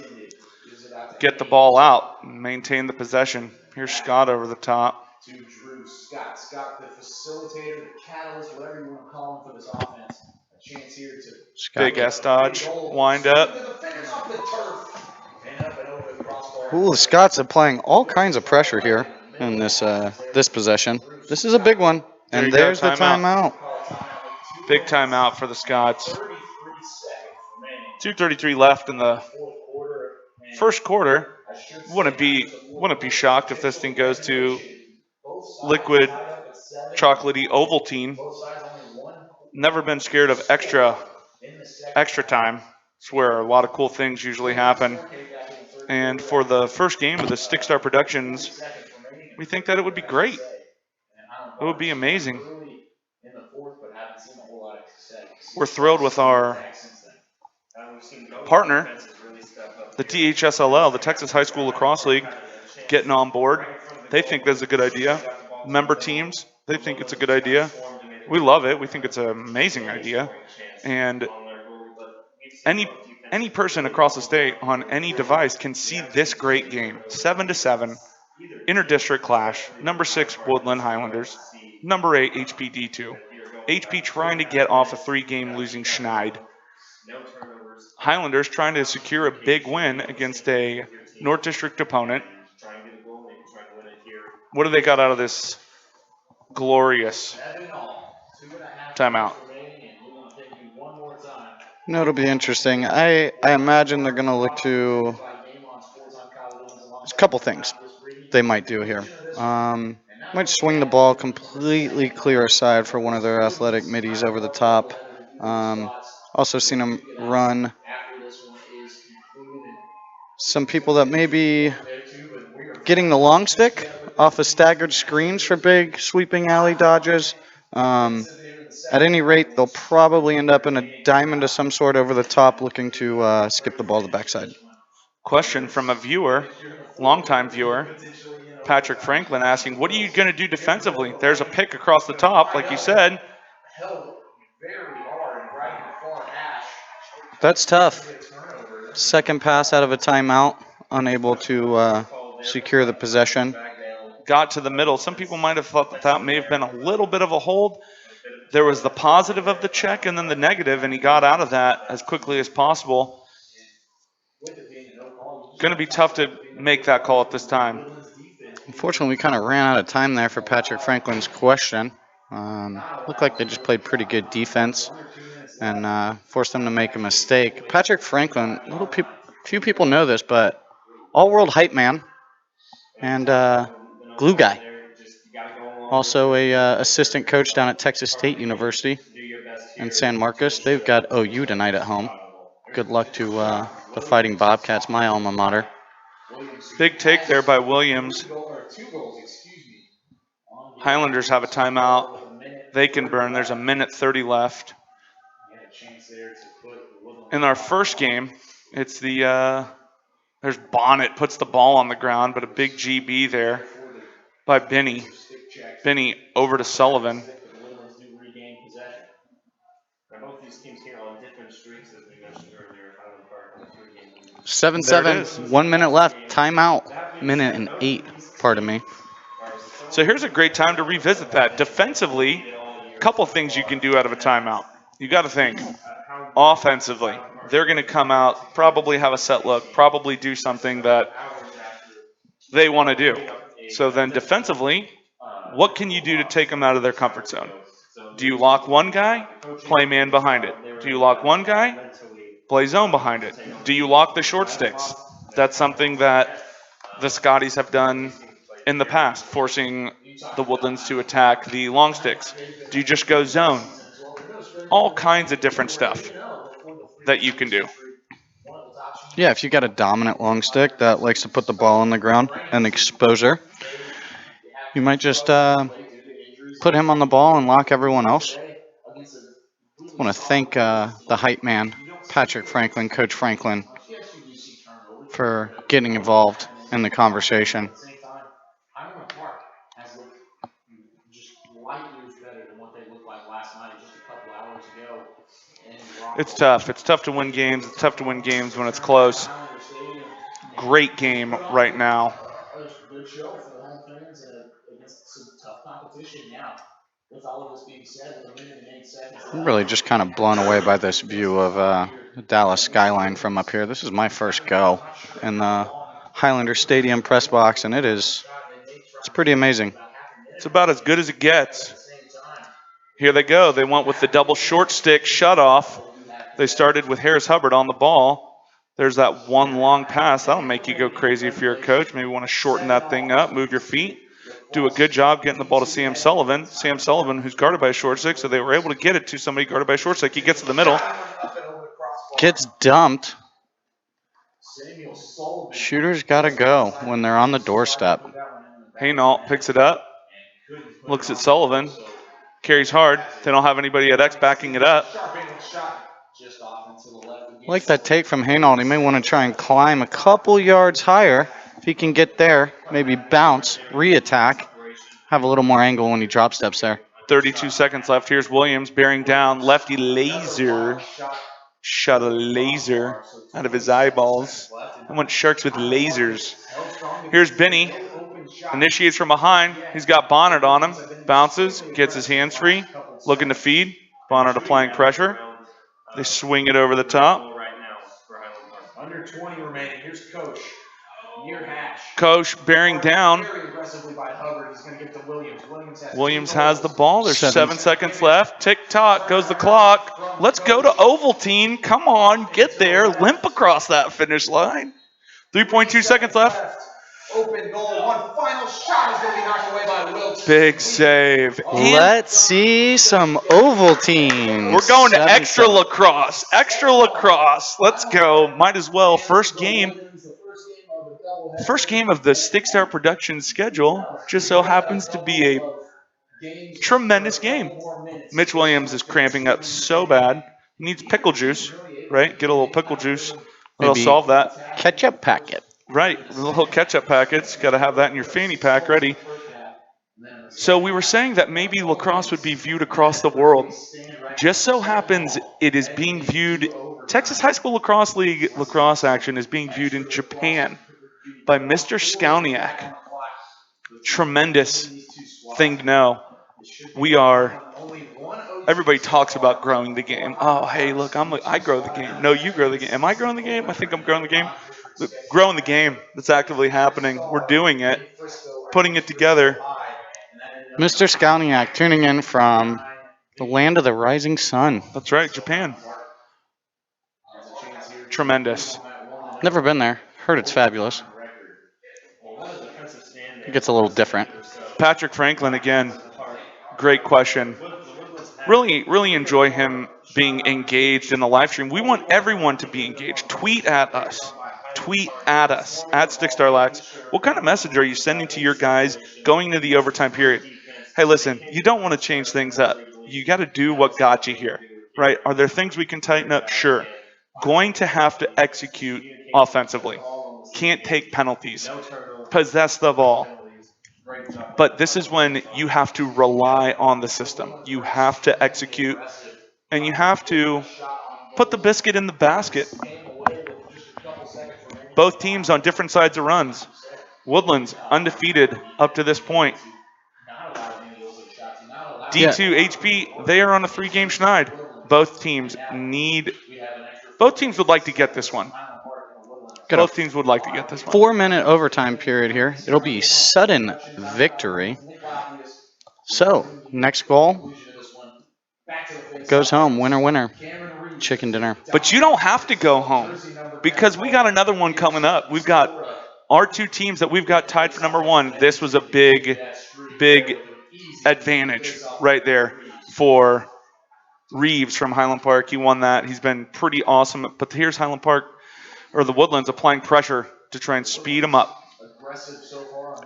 get the ball out and maintain the possession. Here's Scott over the top. To Drew Scott. Scott, the facilitator, the catalyst, whatever you want to call him for this offense. A chance here to Scott. Big S dodge, wind up. Ooh, the Scots are applying all kinds of pressure here in this possession. This is a big one. There you And go, there's the timeout. timeout. Big timeout for the Scots. 2:33 left in the first quarter. Wouldn't be shocked if this thing goes to liquid chocolatey Ovaltine. Never been scared of extra time. It's where a lot of cool things usually happen. And for the first game of the Stickstar Productions, we think that it would be great. It would be amazing. We're thrilled with our partner, the THSLL, the Texas High School Lacrosse League, getting on board. They think that's a good idea. Member teams, they think it's a good idea. We love it. We think it's an amazing idea. And any person across the state on any device can see this great game. 7-7, interdistrict clash. Number 6 Woodland Highlanders. Number 8 HPD2. HP trying to get off a 3-game losing schneid. Highlanders trying to secure a big win against a North District opponent. What do they got out of this glorious timeout? No, it'll be interesting. I imagine they're going to look to a couple things they might do here. Might swing the ball completely clear aside for one of their athletic middies over the top. Also seen them run some people that may be getting the long stick off of staggered screens for big sweeping alley dodges. At any rate, they'll probably end up in a diamond of some sort over the top looking to skip the ball to the backside. Question from a viewer, longtime viewer, Patrick Franklin, asking, what are you going to do defensively? There's a pick across the top, like you said. That's tough. Second pass out of a timeout, unable to secure the possession. Got to the middle. Some people might have thought that may have been a little bit of a hold. There was the positive of the check and then the negative, and he got out of that as quickly as possible. Going to be tough to make that call at this time. Unfortunately, we kind of ran out of time there for Patrick Franklin's question. Looked like they just played pretty good defense and forced them to make a mistake. Patrick Franklin, few people know this, but all-world hype man and glue guy. Also a assistant coach down at Texas State University in San Marcos. They've got OU tonight at home. Good luck to the Fighting Bobcats, my alma mater. Big take there by Williams. Highlanders have a timeout. They can burn. There's a minute 30 left. In our first game, it's there's Bonnet puts the ball on the ground, but a big GB there by Benny. Benny over to Sullivan. Both these teams here on different streaks, as we mentioned earlier, Highland Park on 7-7, 1 minute left, timeout, minute and 8, pardon me. So here's a great time to revisit that. Defensively, a couple things you can do out of a timeout. You got to think. Offensively, they're going to come out, probably have a set look, probably do something that they want to do. So then defensively, what can you do to take them out of their comfort zone? Do you lock one guy? Play man behind it. Do you lock one guy? Play zone behind it. Do you lock the short sticks? That's something that the Scotties have done in the past, forcing the Woodlands to attack the long sticks. Do you just go zone? All kinds of different stuff that you can do. Yeah, if you got a dominant long stick that likes to put the ball on the ground and exposure, you might just put him on the ball and lock everyone else. want to thank the hype man, Patrick Franklin, Coach Franklin, for getting involved in the conversation. At the same time, Highland Park has looked just light years better than what they looked like last night, just a couple hours ago. It's tough. It's tough to win games. It's tough to win games when it's close. Great game right now. A good show for the home fans against some tough competition now. With all of this being said, with a minute and 8 seconds I'm really just kind of blown away by this view of the Dallas skyline from up here. This is my first go in the Highlander Stadium press box, and it's pretty amazing. It's about as good as it gets. Here they go. They went with the double short stick shutoff. They started with Harris Hubbard on the ball. There's that one long pass. That'll make you go crazy if you're a coach. Maybe want to shorten that thing up, move your feet. Do a good job getting the ball to Sam Sullivan. Sam Sullivan, who's guarded by a short stick, so they were able to get it to somebody guarded by a short stick. He gets to the middle. Gets dumped. Shooters got to go when they're on the doorstep. Haynault picks it up, looks at Sullivan, carries hard. They don't have anybody at X backing it up. Like that take from Haynault. He may want to try and climb a couple yards higher. If he can get there, maybe bounce, re-attack, have a little more angle when he drop steps there. 32 seconds left. Here's Williams bearing down. Lefty laser. Shot a laser out of his eyeballs. I want Sharks with lasers. Here's Benny. Initiates from behind. He's got Bonnet on him. Bounces. Gets his hands free. Looking to feed. Bonnet applying pressure. They swing it over the top. Under 20 remaining. Here's Coach. Near hash. Coach bearing down. Very aggressively by Hubbard. He's going to get to Williams. Williams has the ball. There's 7 seconds left. Tick-tock goes the clock. Let's go to Ovaltine. Come on, get there. Limp across that finish line. 3.2 seconds left. Open goal. One final shot is going to be knocked away by Wilkes. Big save. Let's see some Ovaltine. We're going to extra lacrosse. Extra lacrosse. Let's go. Might as well. First game of the Stickstar production schedule just so happens to be a tremendous game. Mitch Williams is cramping up so bad. He needs pickle juice, right? Get a little pickle juice. That'll solve that. Ketchup packet. Right, the little ketchup packets. Got to have that in your fanny pack ready. So we were saying that maybe lacrosse would be viewed across the world. Just so happens it is being viewed, Texas High School Lacrosse League lacrosse action is being viewed in Japan by Mr. Skalniak. Tremendous thing to know. Everybody talks about growing the game. Oh, hey, look, I grow the game. No, you grow the game. Am I growing the game? I think I'm growing the game. Look, growing the game. That's actively happening. We're doing it, putting it together. Mr. Skalniak tuning in from the land of the rising sun. That's right, Japan. Tremendous. Never been there. Heard it's fabulous. It gets a little different. Patrick Franklin again. Great question. Really enjoy him being engaged in the live stream. We want everyone to be engaged. Tweet at us. At stickstarlax. What kind of message are you sending to your guys going into the overtime period? Hey, listen, you don't want to change things up. You got to do what got you here, right? Are there things we can tighten up? Sure. Going to have to execute offensively. Can't take penalties. Possess the ball. But this is when you have to rely on the system. You have to execute, and you have to put the biscuit in the basket. Both teams on different sides of runs. Woodlands undefeated up to this point. D2 HP, they are on a 3-game schneid. Both teams would like to get this one. Both teams would like to get this one. 4-minute overtime period here. It'll be sudden victory. So, next goal goes home. Winner, winner. Chicken dinner. But you don't have to go home because we got another one coming up. We've got our 2 teams that we've got tied for number 1. This was a big advantage right there for Reeves from Highland Park. He won that. He's been pretty awesome. But here's Highland Park, or the Woodlands, applying pressure to try and speed him up.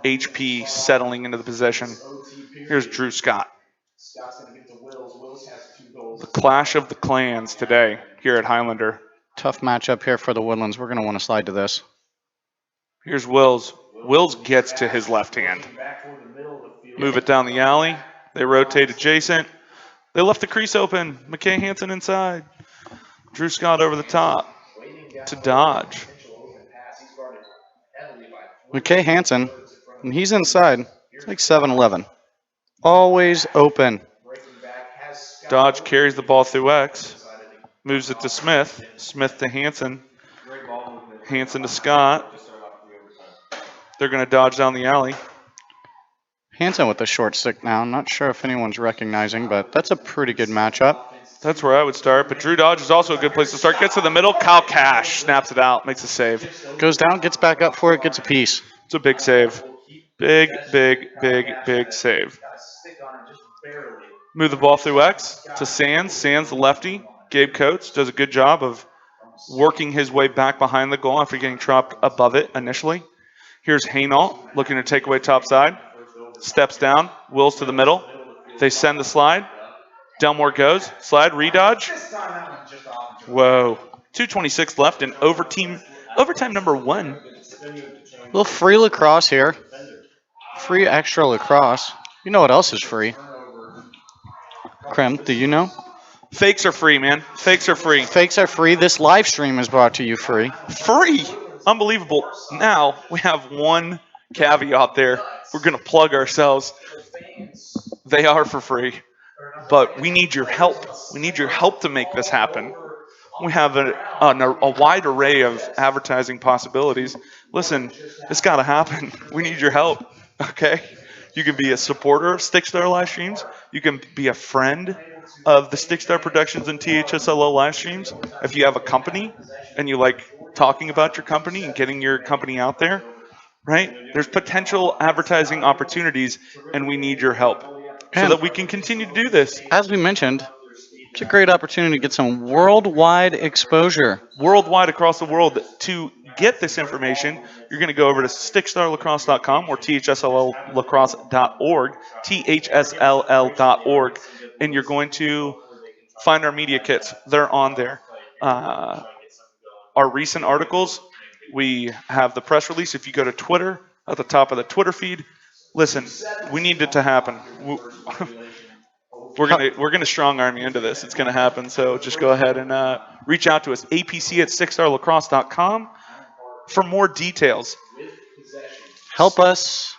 HP settling into the possession. Here's Drew Scott. the clash of the clans today here at Highlander. Tough matchup here for the Woodlands. We're going to want to slide to this. Here's Wills. Wills gets to his left hand. Move it down the alley. They rotate adjacent. They left the crease open. McKay Hansen inside. Drew Scott over the top to dodge. McKay Hansen, and he's inside. It's like 7-11. Always open. Dodge carries the ball through X. Moves it to Smith. Smith to Hansen. Hansen to Scott. They're going to dodge down the alley. Hansen with the short stick now. I'm not sure if anyone's recognizing, but that's a pretty good matchup. That's where I would start, but Drew Dodge is also a good place to start. Gets to the middle. Kyle Cash snaps it out, makes a save. Goes down, gets back up for it, gets a piece. It's a big save. Big, big, big, big save. Move the ball through X to Sands. Sands, the lefty. Gabe Coates does a good job of working his way back behind the goal after getting dropped above it initially. Here's Haynault looking to take away top side. Steps down. Wills to the middle. They send the slide. Delmore goes. Slide, redodge. Whoa. 2:26 left in overtime number 1. A little free lacrosse here. Free extra lacrosse. You know what else is free? Krem, do you know? Fakes are free, man. Fakes are free. Fakes are free. This live stream is brought to you free. Free! Unbelievable. Now, we have one caveat there. We're going to plug ourselves. They are for free. But we need your help. We need your help to make this happen. We have a wide array of advertising possibilities. Listen, it's got to happen. We need your help, okay? You can be a supporter of Stickstar live streams. You can be a friend of the Stickstar Productions and THSLO live streams. If you have a company and you like talking about your company and getting your company out there, right? There's potential advertising opportunities, and we need your help so that we can continue to do this. As we mentioned, it's a great opportunity to get some worldwide exposure. Worldwide across the world. To get this information, you're going to go over to stickstarlacrosse.com or thsllacrosse.org, thsll.org, and you're going to find our media kits. They're on there. Our recent articles, we have the press release. If you go to Twitter, at the top of the Twitter feed, listen, we need it to happen. We're gonna strong arm you into this. It's gonna happen. So just go ahead and reach out to us. APC at stickstarlacrosse.com for more details. Help us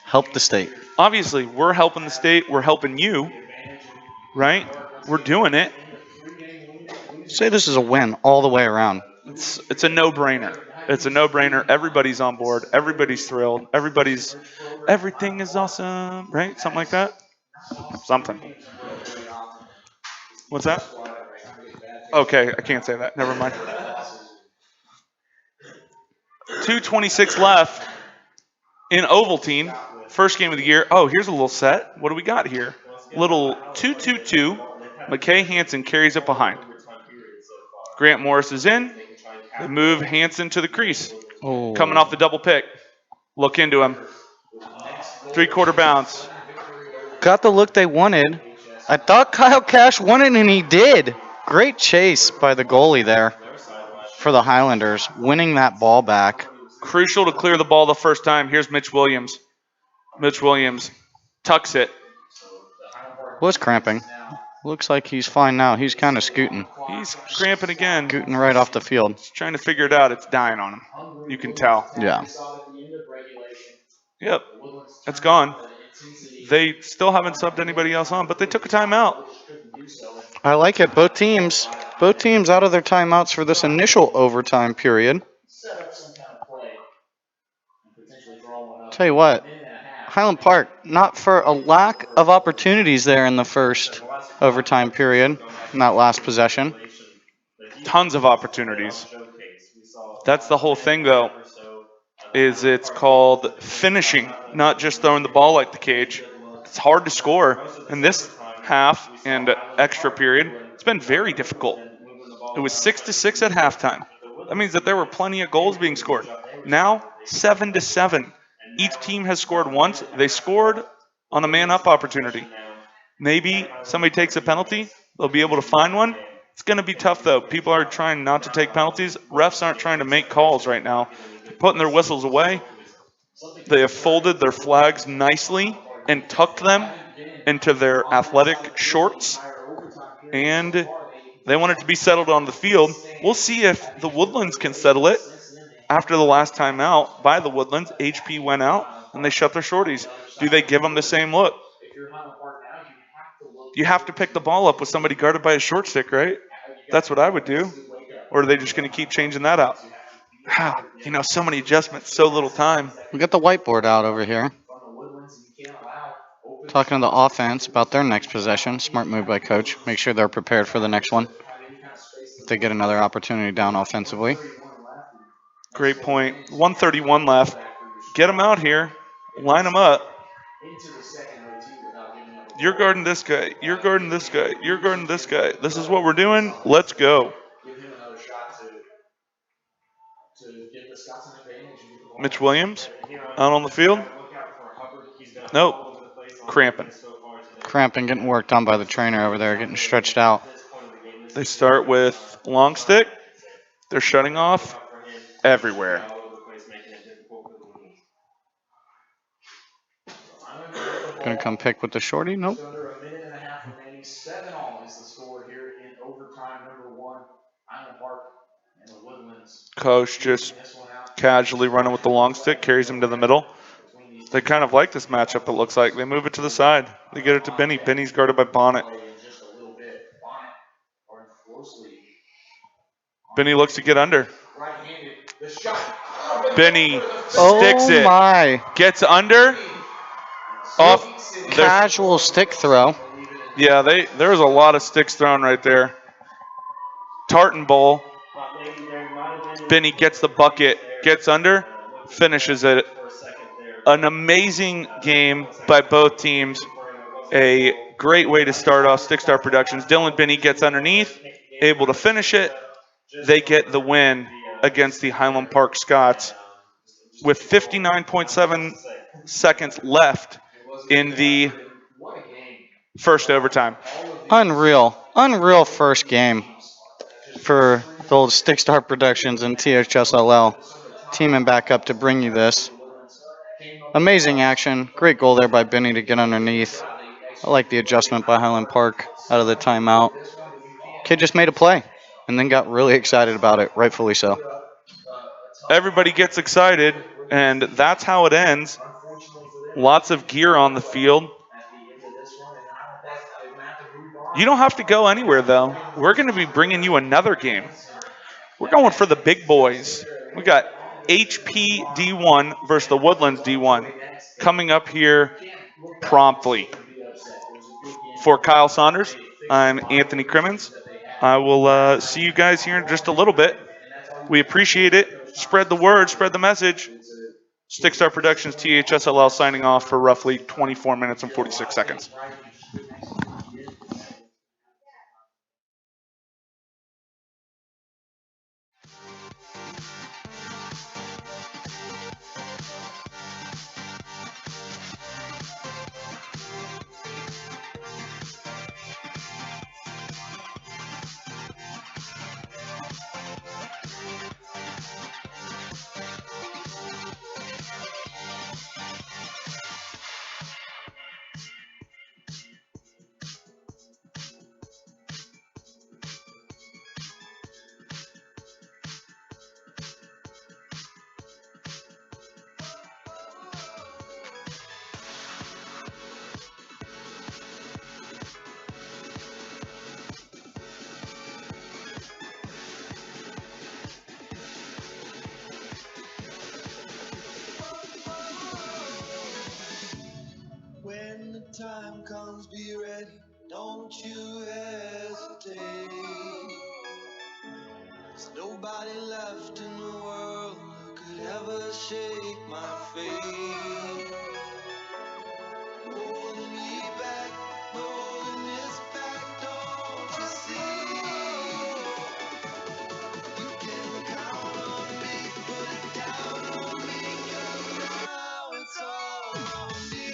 help the state. Obviously, we're helping the state. We're helping you, right? We're doing it. Say this is a win all the way around. It's a no-brainer. It's a no-brainer. Everybody's on board. Everybody's thrilled. Everything is awesome, right? Something like that. Something. What's that? Okay, I can't say that. Never mind. 2:26 left in Ovaltine. First game of the year. Oh, here's a little set. What do we got here? Little 2-2-2. McKay Hansen carries it behind. Grant Morris is in. They move Hansen to the crease. Oh. Coming off the double pick. Look into him. 3/4 bounce. Got the look they wanted. I thought Kyle Cash won it, and he did. Great chase by the goalie there for the Highlanders, winning that ball back. Crucial to clear the ball the first time. Here's Mitch Williams. Mitch Williams tucks it. Was cramping. Looks like he's fine now. He's kind of scooting. He's cramping again. Scooting right off the field. He's trying to figure it out. It's dying on him. You can tell. Yeah. Yep. It's gone. They still haven't subbed anybody else on, but they took a timeout. I like it. Both teams out of their timeouts for this initial overtime period. Tell you what, Highland Park, not for a lack of opportunities there in the first overtime period, in that last possession. Tons of opportunities. That's the whole thing, though, is it's called finishing, not just throwing the ball like the cage. It's hard to score. In this half and extra period, it's been very difficult. It was 6-6 at halftime. That means that there were plenty of goals being scored. Now, 7-7. Each team has scored once. They scored on a man-up opportunity. Maybe somebody takes a penalty. they'll be able to find one. It's going to be tough, though. People are trying not to take penalties. Refs aren't trying to make calls right now. They're putting their whistles away. They have folded their flags nicely and tucked them into their athletic shorts, and they want it to be settled on the field. We'll see if the Woodlands can settle it. After the last time out by the Woodlands, HP went out and they shut their shorties. Do they give them the same look? You have to pick the ball up with somebody guarded by a short stick, right? That's what I would do. Or are they just going to keep changing that out? So many adjustments, so little time. We got the whiteboard out over here. Talking to the offense about their next possession. Smart move by coach. Make sure they're prepared for the next one. If they get another opportunity down offensively. Great point. 131 left. Get them out here. Line them up. You're guarding this guy. You're guarding this guy. You're guarding this guy. This is what we're doing. Let's go. Mitch Williams out on the field. Nope. Cramping. Cramping, getting worked on by the trainer over there, getting stretched out. They start with long stick. They're shutting off everywhere. Gonna come pick with the shorty? Nope. Under a minute and a half remaining. 7-all is the score here in overtime. Number 1, Island Park and the Woodlands. Coach just casually running with the long stick, carries him to the middle. They kind of like this matchup, it looks like. They move it to the side. They get it to Benny. Benny's guarded by Bonnet. Benny looks to get under. Benny sticks it. Oh my. Gets under. Off. Casual stick throw. Yeah, there was a lot of sticks thrown right there. Tartan Bowl. Benny gets the bucket, gets under, finishes it. An amazing game by both teams. A great way to start off Stick Star Productions. Dylan Benny gets underneath, able to finish it. They get the win against the Highland Park Scots with 59.7 seconds left in the first overtime. Unreal first game for the old Stick Star Productions and THSLL teaming back up to bring you this. Amazing action. Great goal there by Benny to get underneath. I like the adjustment by Highland Park out of the timeout. Kid just made a play and then got really excited about it, rightfully so. Everybody gets excited, and that's how it ends. Lots of gear on the field. You don't have to go anywhere, though. We're going to be bringing you another game. We're going for the big boys. We got HP D1 versus the Woodlands D1 coming up here promptly. For Kyle Saunders, I'm Anthony Crimmins. I will see you guys here in just a little bit. We appreciate it. Spread the word, spread the message. Stickstar Productions THSLL signing off for roughly 24 minutes and 46 seconds. When the time comes, be ready. Don't you hesitate. There's nobody left in the world who could ever shake my faith. Holding me back, holding this back, don't you see? You can count on me, put it down on me, 'cause now it's all on me.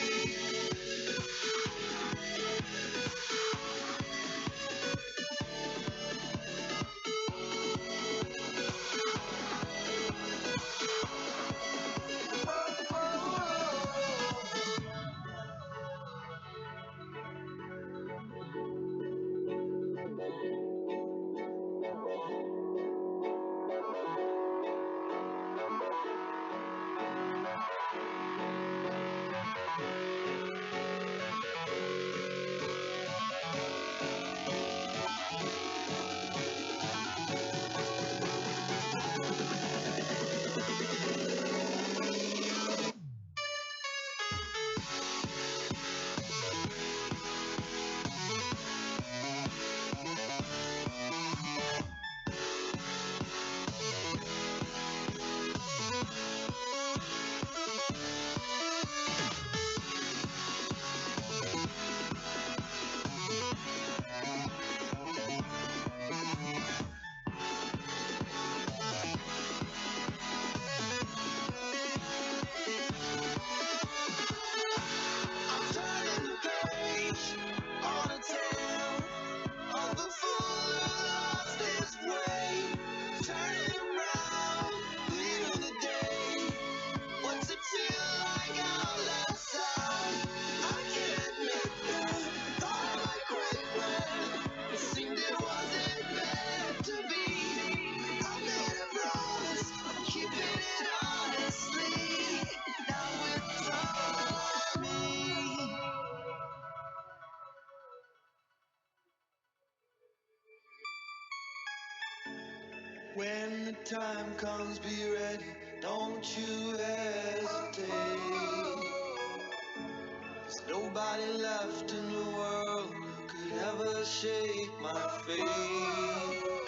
When the time comes, be ready. Don't you hesitate. There's nobody left in the world who could ever shake my faith.